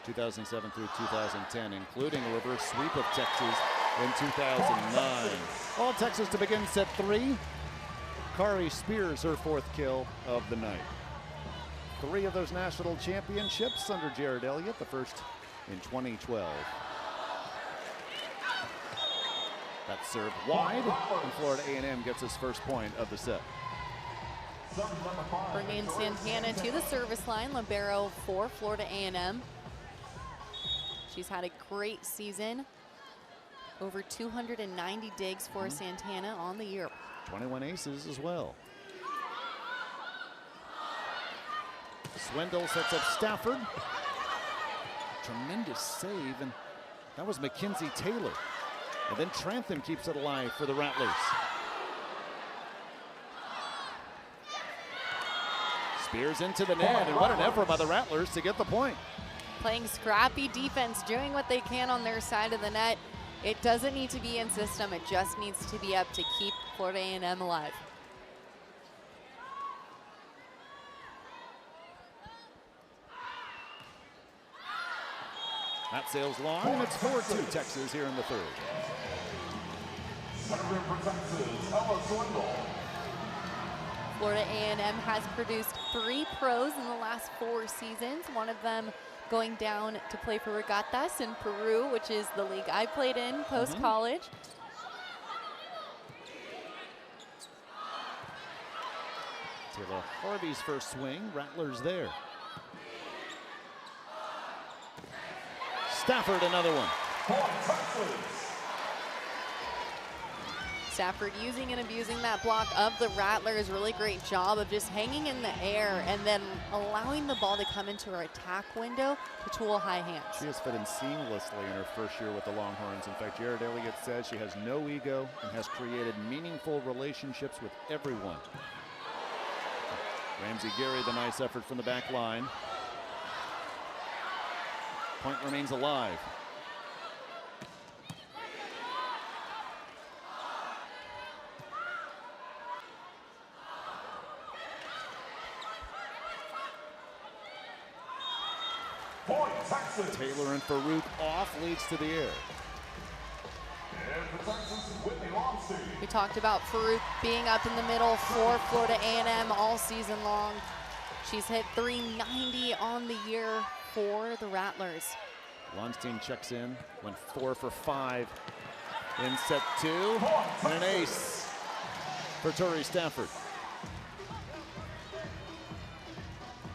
[SPEAKER 12] 2007 through 2010, including a reverse sweep of Texas in 2009. All Texas to begin set 3. Kari Spears her 4th kill of the night. 3 of those national championships under Jared Elliott, the first in 2012. That served wide, and Florida A&M gets his first point of the set.
[SPEAKER 5] Bringing Santana to the service line, libero for Florida A&M. She's had a great season. Over 290 digs for Santana on the year.
[SPEAKER 12] 21 aces as well. Swindle sets up Stafford. Tremendous save, and that was Mackenzie Taylor. And then Trantham keeps it alive for the Rattlers. Spears into the net, and what an effort by the Rattlers to get the point.
[SPEAKER 5] Playing scrappy defense, doing what they can on their side of the net. It doesn't need to be in system, it just needs to be up to keep Florida A&M alive.
[SPEAKER 12] That sails long, and it's 4-2 Texas here in the 3rd.
[SPEAKER 5] Florida A&M has produced 3 pros in the last 4 seasons, one of them going down to play for Regatas in Peru, which is the league I played in post-college.
[SPEAKER 12] Taylor Harvey's first swing, Rattlers there. Stafford another one.
[SPEAKER 5] Stafford using and abusing that block of the Rattlers. Really great job of just hanging in the air and then allowing the ball to come into her attack window to tool high hands.
[SPEAKER 12] She has fit in seamlessly in her first year with the Longhorns. In fact, Jared Elliott says she has no ego and has created meaningful relationships with everyone. Ramsey Gary, the nice effort from the back line. Point remains alive. Taylor and Farouk off, leads to the air.
[SPEAKER 5] We talked about Farouk being up in the middle for Florida A&M all season long. She's hit 390 on the year for the Rattlers.
[SPEAKER 12] Lonstein checks in, went 4 for 5 in set 2, and an ace for Tori Stafford.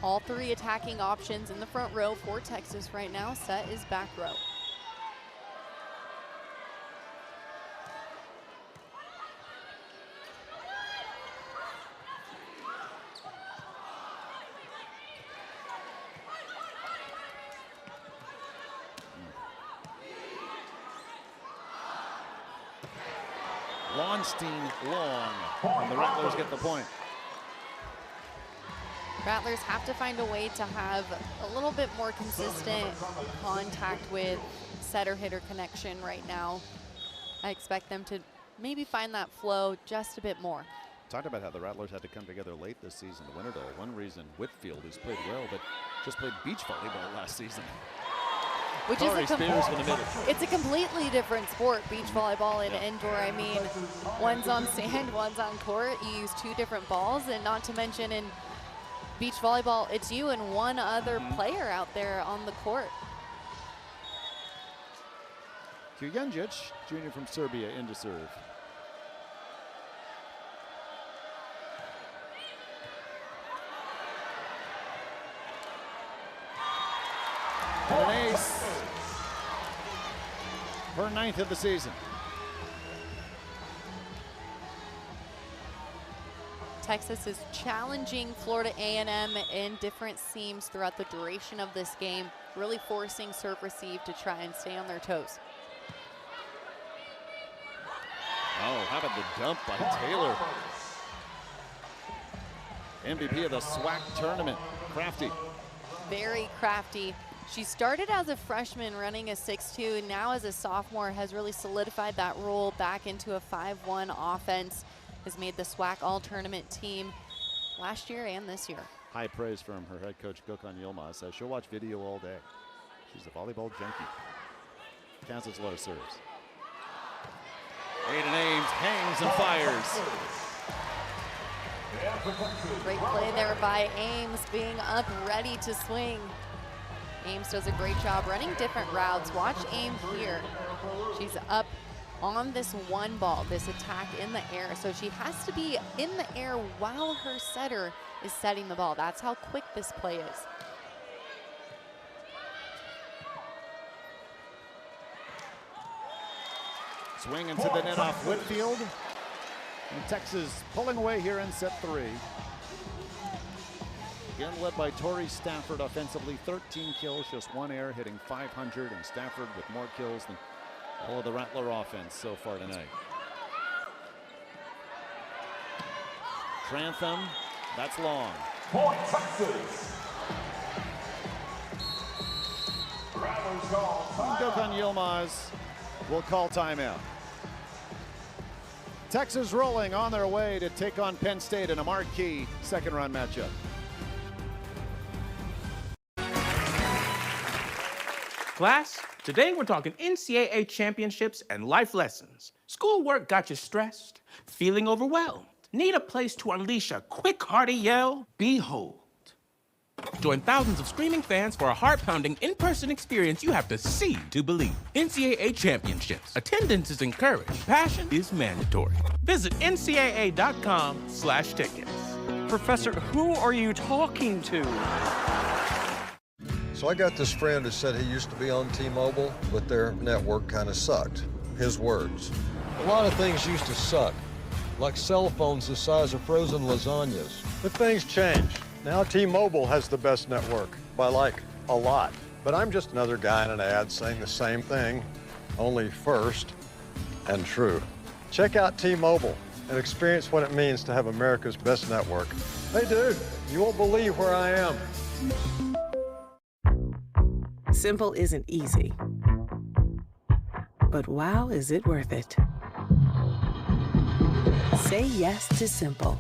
[SPEAKER 5] All 3 attacking options in the front row for Texas right now. Set is back row.
[SPEAKER 12] Lonstein long, and the Rattlers get the point.
[SPEAKER 5] Rattlers have to find a way to have a little bit more consistent contact with setter-hitter connection right now. I expect them to maybe find that flow just a bit more.
[SPEAKER 12] Talked about how the Rattlers had to come together late this season to win it all. One reason Whitfield, who's played well, but just played beach volleyball last season.
[SPEAKER 5] Which is it's a completely different sport, beach volleyball and indoor. I mean, one's on sand, one's on court. You use 2 different balls, and not to mention in beach volleyball, it's you and one other player out there on the court.
[SPEAKER 12] Kujanjic, junior from Serbia, into serve. And an ace. her 9th of the season.
[SPEAKER 5] Texas is challenging Florida A&M in different seams throughout the duration of this game, really forcing serve-receive to try and stay on their toes.
[SPEAKER 12] Oh, how about the dump by Taylor? MVP of the SWAC tournament, crafty.
[SPEAKER 5] Very crafty. She started as a freshman running a 6'2", and now as a sophomore has really solidified that role back into a 5'1" offense. Has made the SWAC all-tournament team last year and this year.
[SPEAKER 12] High praise from her head coach, Gökhan Yilmaz. Says she'll watch video all day. She's a volleyball junkie. Kansas low serves. Aiden Ames hangs and fires.
[SPEAKER 5] Great play there by Ames, being up, ready to swing. Ames does a great job running different routes. Watch Ames here. She's up on this one ball, this attack in the air. So she has to be in the air while her setter is setting the ball. That's how quick this play is.
[SPEAKER 12] Swing into the net off Whitfield. And Texas pulling away here in set 3. Again led by Tori Stafford offensively, 13 kills, just 1 error, hitting .500, and Stafford with more kills than all of the Rattler offense so far tonight. Trantham, that's long.
[SPEAKER 2] Point Texas.
[SPEAKER 12] Gökhan Yilmaz will call timeout. Texas rolling on their way to take on Penn State in a marquee second-round matchup.
[SPEAKER 14] Class, today we're talking NCAA championships and life lessons. Schoolwork got you stressed? Feeling overwhelmed? Need a place to unleash a quick, hearty yell? Behold. Join thousands of screaming fans for a heart-pounding in-person experience you have to see to believe. NCAA championships. Attendance is encouraged. Passion is mandatory. Visit ncaa.com/tickets.
[SPEAKER 18] Professor, who are you talking to?
[SPEAKER 4] So I got this friend who said he used to be on T-Mobile, but their network kind of sucked. His words. A lot of things used to suck, like cell phones the size of frozen lasagnas. But things change. Now T-Mobile has the best network, by like a lot. But I'm just another guy in an ad saying the same thing, only first and true. Check out T-Mobile and experience what it means to have America's best network. Hey dude, you won't believe where I am.
[SPEAKER 9] Simple isn't easy, but wow, is it worth it? Say yes to simple.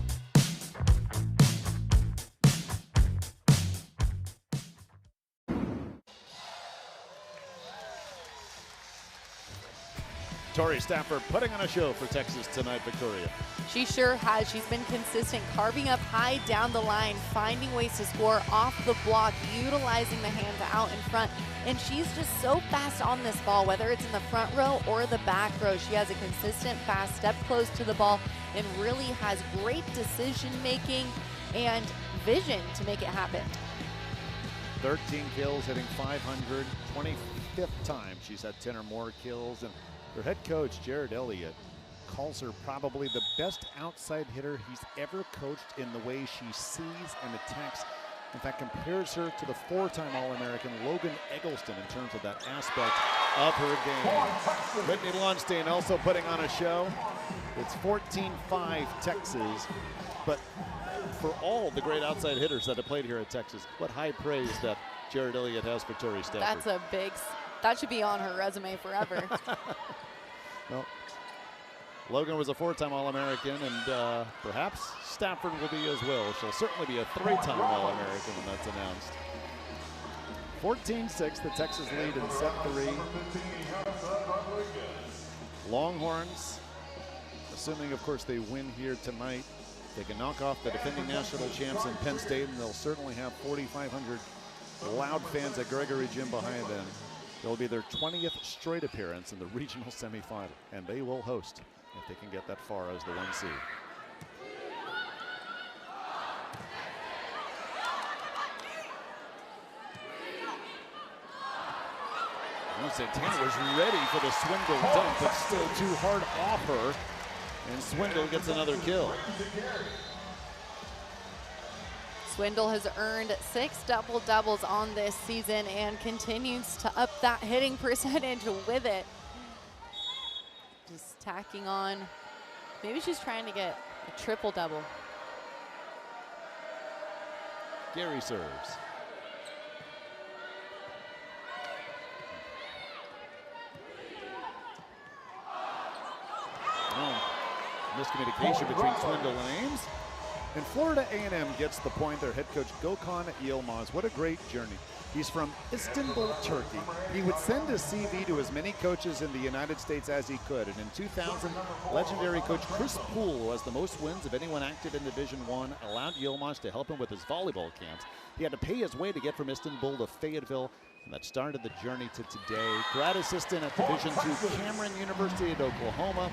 [SPEAKER 12] Tori Stafford putting on a show for Texas tonight, Victoria.
[SPEAKER 5] She sure has. She's been consistent, carving up high down the line, finding ways to score off the block, utilizing the hands out in front. And she's just so fast on this ball, whether it's in the front row or the back row. She has a consistent, fast step close to the ball and really has great decision-making and vision to make it happen.
[SPEAKER 12] 13 kills, hitting .500, 25th time she's had 10 or more kills. And her head coach, Jared Elliott, calls her probably the best outside hitter he's ever coached in the way she sees and attacks. In fact, compares her to the 4-time All-American Logan Eggleston in terms of that aspect of her game. Whitney Lundstein also putting on a show. It's 14-5 Texas, but for all the great outside hitters that have played here at Texas, what high praise that Jared Elliott has for Tori Stafford.
[SPEAKER 5] That's a big, that should be on her resume forever.
[SPEAKER 12] Well, Logan was a 4-time All-American, and perhaps Stafford will be as well. She'll certainly be a 3-time All-American when that's announced. 14-6, the Texas lead in set 3. Longhorns, assuming, of course, they win here tonight, they can knock off the defending national champs in Penn State, and they'll certainly have 4,500 loud fans at Gregory Gym behind them. It'll be their 20th straight appearance in the regional semifinal, and they will host if they can get that far as the 1 seed. Santana was ready for the Swindle dunk, but still too hard off her. And Swindle gets another kill.
[SPEAKER 5] Swindle has earned 6 double-doubles on this season and continues to up that hitting percentage with it. Just tacking on. Maybe she's trying to get a triple-double.
[SPEAKER 12] Gary serves. Miscommunication between Swindle and Ames. And Florida A&M gets the point. Their head coach, Gökhan Yilmaz. What a great journey. He's from Istanbul, Turkey. He would send his CV to as many coaches in the United States as he could. And in 2000, legendary coach Chris Poole, who has the most wins of anyone active in Division I, allowed Yilmaz to help him with his volleyball camps. He had to pay his way to get from Istanbul to Fayetteville. And that started the journey to today. Grad assistant at Division II Cameron University at Oklahoma.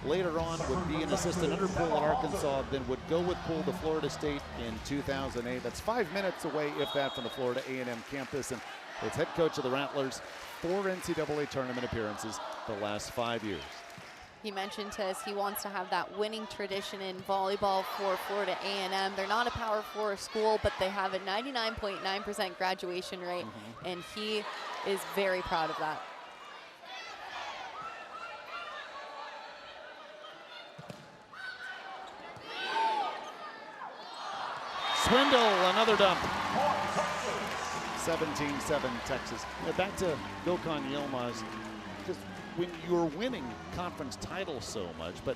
[SPEAKER 12] Later on would be an assistant under Poole at Arkansas, then would go with Poole to Florida State in 2008. That's 5 minutes away, if that, from the Florida A&M campus. And as head coach of the Rattlers, 4 NCAA tournament appearances the last 5 years.
[SPEAKER 5] He mentioned to us he wants to have that winning tradition in volleyball for Florida A&M. They're not a Power 4 school, but they have a 99.9% graduation rate, and he is very proud of that.
[SPEAKER 12] Swindle, another dump. 17-7 Texas. Back to Gökhan Yilmaz. Just when you're winning conference titles so much, but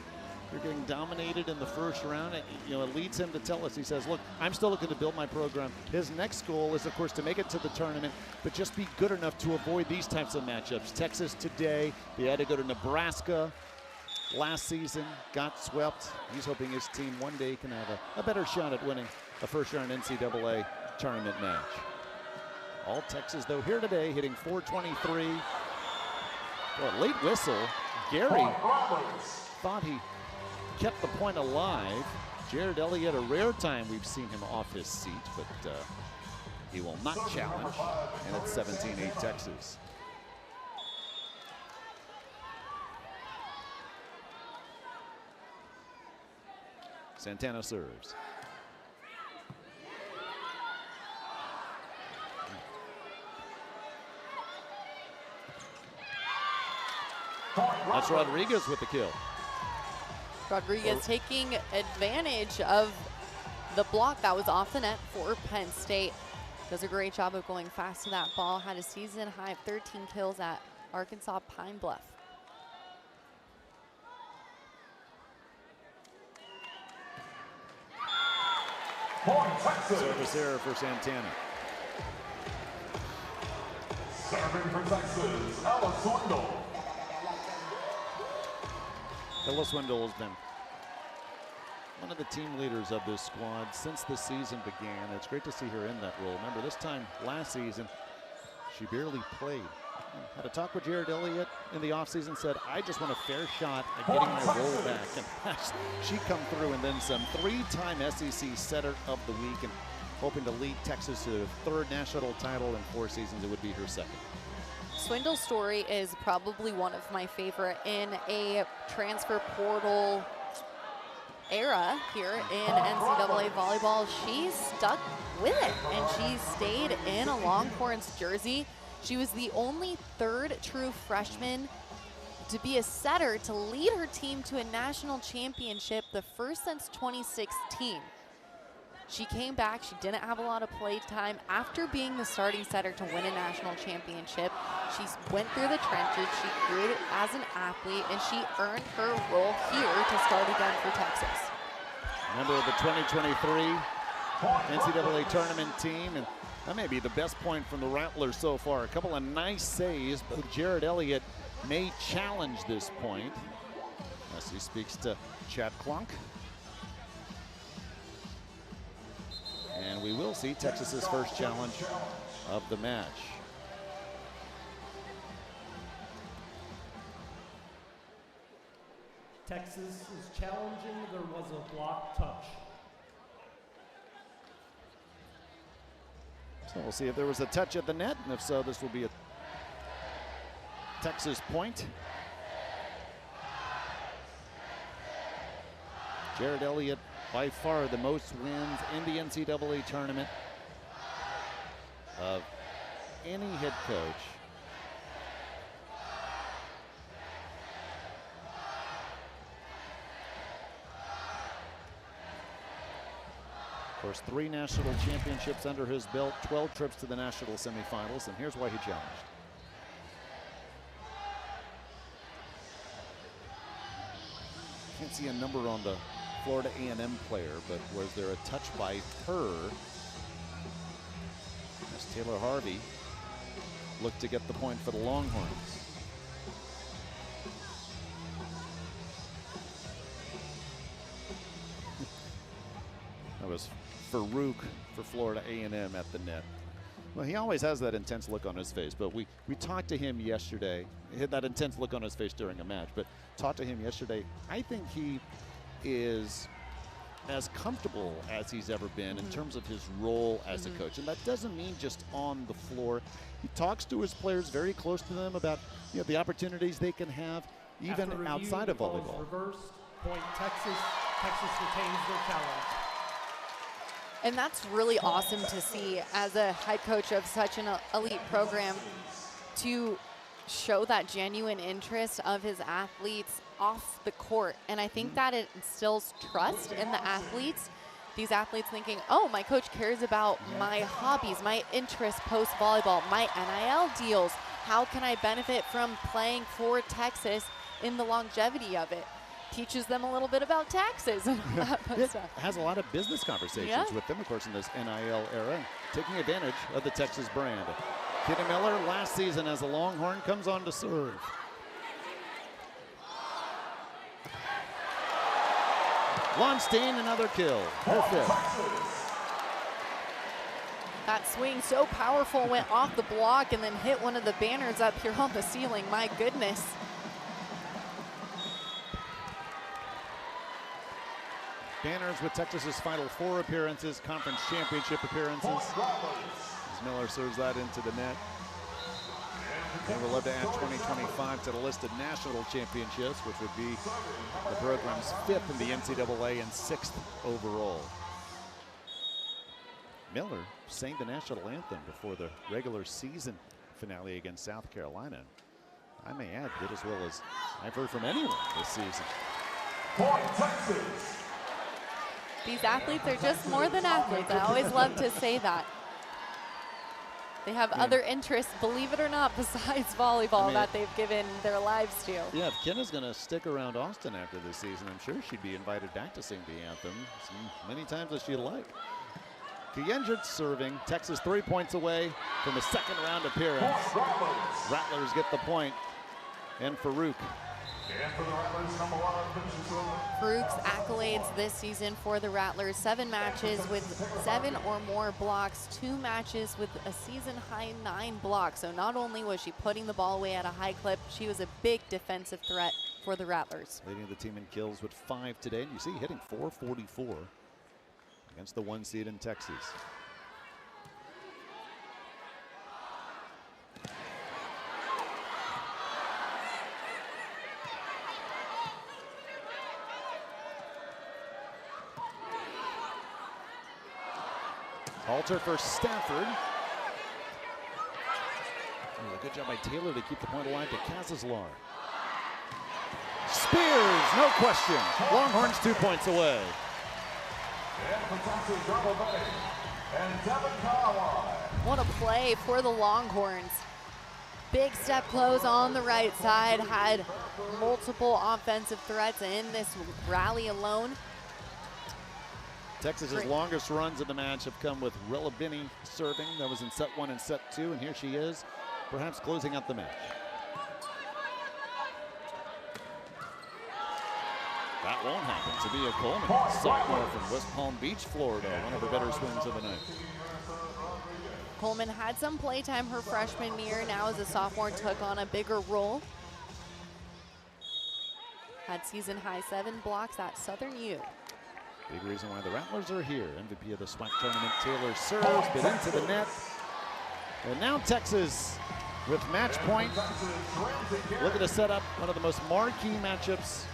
[SPEAKER 12] you're getting dominated in the first round, it leads him to tell us, he says, look, I'm still looking to build my program. His next goal is, of course, to make it to the tournament, but just be good enough to avoid these types of matchups. Texas today, they had to go to Nebraska last season, got swept. He's hoping his team one day can have a better shot at winning a first-round NCAA tournament match. All Texas, though, here today, hitting .423. Well, late whistle. Gary thought he kept the point alive. Jared Elliott, a rare time we've seen him off his seat, but he will not challenge. And it's 17-8 Texas. Santana serves. That's Rodriguez with the kill.
[SPEAKER 5] Rodriguez taking advantage of the block that was off the net for Penn State. Does a great job of going fast to that ball. Had a season high of 13 kills at Arkansas Pine Bluff.
[SPEAKER 12] Service error for Santana.
[SPEAKER 2] Serving for Texas, Ella Swindle.
[SPEAKER 12] Ella Swindle has been one of the team leaders of this squad since the season began. It's great to see her in that role. Remember, this time last season, she barely played. Had a talk with Jared Elliott in the offseason, said, I just want a fair shot at getting my role back. And she come through, and then some. 3-time SEC setter of the week, and hoping to lead Texas to their 3rd national title in 4 seasons. It would be her 2nd.
[SPEAKER 5] Swindle's story is probably one of my favorite in a transfer portal era here in NCAA volleyball. She stuck with it, and she stayed in a Longhorns jersey. She was the only 3rd true freshman to be a setter to lead her team to a national championship, the first since 2016. She came back, she didn't have a lot of play time. After being the starting setter to win a national championship, she went through the trenches, she grew as an athlete, and she earned her role here to start again for Texas.
[SPEAKER 12] Member of the 2023 NCAA tournament team, and that may be the best point from the Rattlers so far. A couple of nice saves, but Jared Elliott may challenge this point as he speaks to Chad Clunk. And we will see Texas's first challenge of the match.
[SPEAKER 10] Texas is challenging. There was a block touch.
[SPEAKER 12] So we'll see if there was a touch at the net, and if so, this will be a Texas point. Jared Elliott, by far the most wins in the NCAA tournament of any head coach. Of course, 3 national championships under his belt, 12 trips to the national semifinals, and here's why he challenged. Can't see a number on the Florida A&M player, but was there a touch by her as Taylor Harvey looked to get the point for the Longhorns? That was Farouk for Florida A&M at the net. Well, he always has that intense look on his face, but we talked to him yesterday. He had that intense look on his face during a match, but talked to him yesterday. I think he is as comfortable as he's ever been in terms of his role as a coach. And that doesn't mean just on the floor. He talks to his players, very close to them, about the opportunities they can have even outside of volleyball.
[SPEAKER 10] Reversed, point Texas. Texas retains their challenge.
[SPEAKER 5] And that's really awesome to see as a head coach of such an elite program, to show that genuine interest of his athletes off the court. And I think that it instills trust in the athletes. These athletes thinking, oh, my coach cares about my hobbies, my interests post-volleyball, my NIL deals. How can I benefit from playing for Texas in the longevity of it? Teaches them a little bit about taxes and all that fun stuff.
[SPEAKER 12] Has a lot of business conversations with them, of course, in this NIL era, taking advantage of the Texas brand. Kitty Miller last season as a Longhorn comes on to serve. Lonstein, another kill, her 5th.
[SPEAKER 5] That swing so powerful, went off the block and then hit one of the banners up here on the ceiling. My goodness.
[SPEAKER 12] Banners with Texas's Final 4 appearances, conference championship appearances. As Miller serves that into the net. And we'll love to add 2025 to the list of national championships, which would be the program's 5th in the NCAA and 6th overall. Miller sang the national anthem before the regular season finale against South Carolina. I may add, did as well as I've heard from anyone this season.
[SPEAKER 2] Point Texas.
[SPEAKER 5] These athletes are just more than athletes. I always love to say that. They have other interests, believe it or not, besides volleyball that they've given their lives to.
[SPEAKER 12] Yeah, if Kenna's going to stick around Austin after this season, I'm sure she'd be invited back to sing the anthem as many times as she'd like. Kiendrick serving. Texas 3 points away from a second round appearance. Rattlers get the point. And Farouk.
[SPEAKER 5] Farouk's accolades this season for the Rattlers: 7 matches with 7 or more blocks, 2 matches with a season-high 9 blocks. So not only was she putting the ball away at a high clip, she was a big defensive threat for the Rattlers.
[SPEAKER 12] Leading the team in kills with 5 today, and you see hitting .444 against the 1 seed in Texas. Halter for Stafford. Oh, a good job by Taylor to keep the point alive to Kazazlar. Spears, no question. Longhorns 2 points away.
[SPEAKER 5] What a play for the Longhorns. Big step close on the right side, had multiple offensive threats in this rally alone.
[SPEAKER 12] Texas's longest runs in the match have come with Rella Binney serving. That was in set 1 and set 2, and here she is, perhaps closing out the match. That won't happen. Tabia Coleman, sophomore from West Palm Beach, Florida, one of her better swings of the night.
[SPEAKER 5] Coleman had some playtime her freshman year. Now as a sophomore took on a bigger role. Had season-high 7 blocks at Southern U.
[SPEAKER 12] Big reason why the Rattlers are here. MVP of the SWAC tournament, Taylor serves, but into the net. And now Texas with match point. Looking to set up one of the most marquee matchups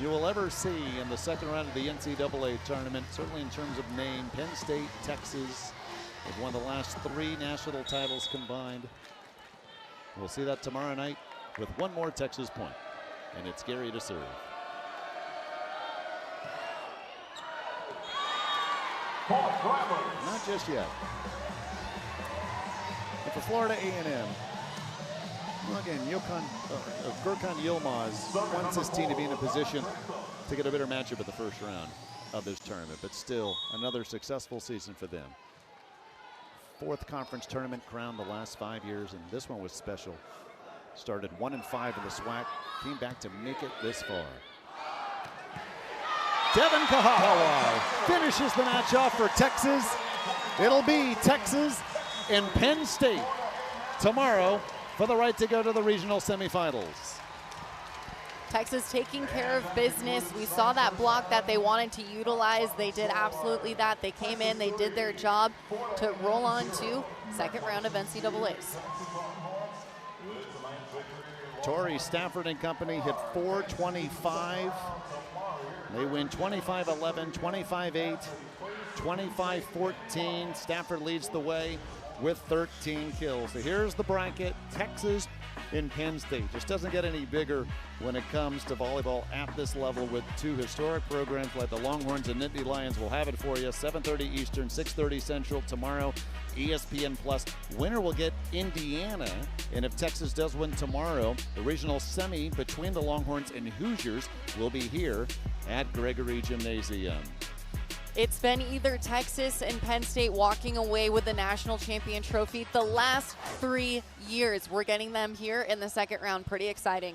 [SPEAKER 12] you will ever see in the second round of the NCAA tournament, certainly in terms of name. Penn State, Texas have won the last 3 national titles combined. We'll see that tomorrow night with one more Texas point, and it's Gary to serve. Not just yet. But for Florida A&M, well, again, Gurkan Yilmaz wants his team to be in a position to get a better matchup at the first round of this tournament, but still another successful season for them. 4th conference tournament crown the last 5 years, and this one was special. Started 1-5 in the SWAC, came back to make it this far. Devin Kahahawai finishes the match off for Texas. It'll be Texas and Penn State tomorrow for the right to go to the regional semifinals.
[SPEAKER 5] Texas taking care of business. We saw that block that they wanted to utilize. They did absolutely that. They came in, they did their job to roll on to second round of NCAAs.
[SPEAKER 12] Torrey Stafford and company hit 425. They win 25-11, 25-8, 25-14. Stafford leads the way with 13 kills. So here's the bracket. Texas and Penn State. Just doesn't get any bigger when it comes to volleyball at this level, with 2 historic programs like the Longhorns and Nittany Lions. We'll have it for you 7:30 Eastern, 6:30 Central tomorrow. ESPN Plus. Winner will get Indiana, and if Texas does win tomorrow, the regional semi between the Longhorns and Hoosiers will be here at Gregory Gymnasium.
[SPEAKER 5] It's been either Texas and Penn State walking away with the national champion trophy the last 3 years. We're getting them here in the second round. Pretty exciting.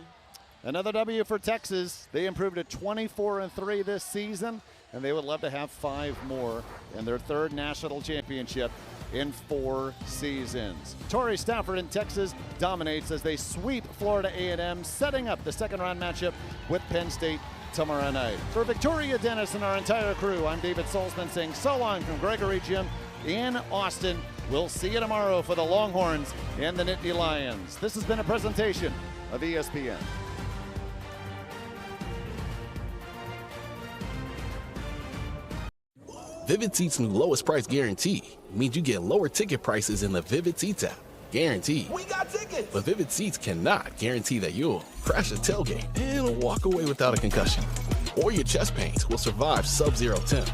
[SPEAKER 12] Another W for Texas. They improved to 24-3 this season, and they would love to have 5 more in their 3rd national championship in 4 seasons. Torrey Stafford in Texas dominates as they sweep Florida A&M, setting up the second round matchup with Penn State tomorrow night. For Victoria Dennis and our entire crew, I'm David Salzman saying so long from Gregory Gym in Austin. We'll see you tomorrow for the Longhorns and the Nittany Lions. This has been a presentation of ESPN.
[SPEAKER 17] Vivid Seats' new lowest price guarantee means you get lower ticket prices in the Vivid Seats app. Guaranteed. We got tickets! But Vivid Seats cannot guarantee that you'll crash a tailgate and walk away without a concussion, or your chest pains will survive sub-zero temp.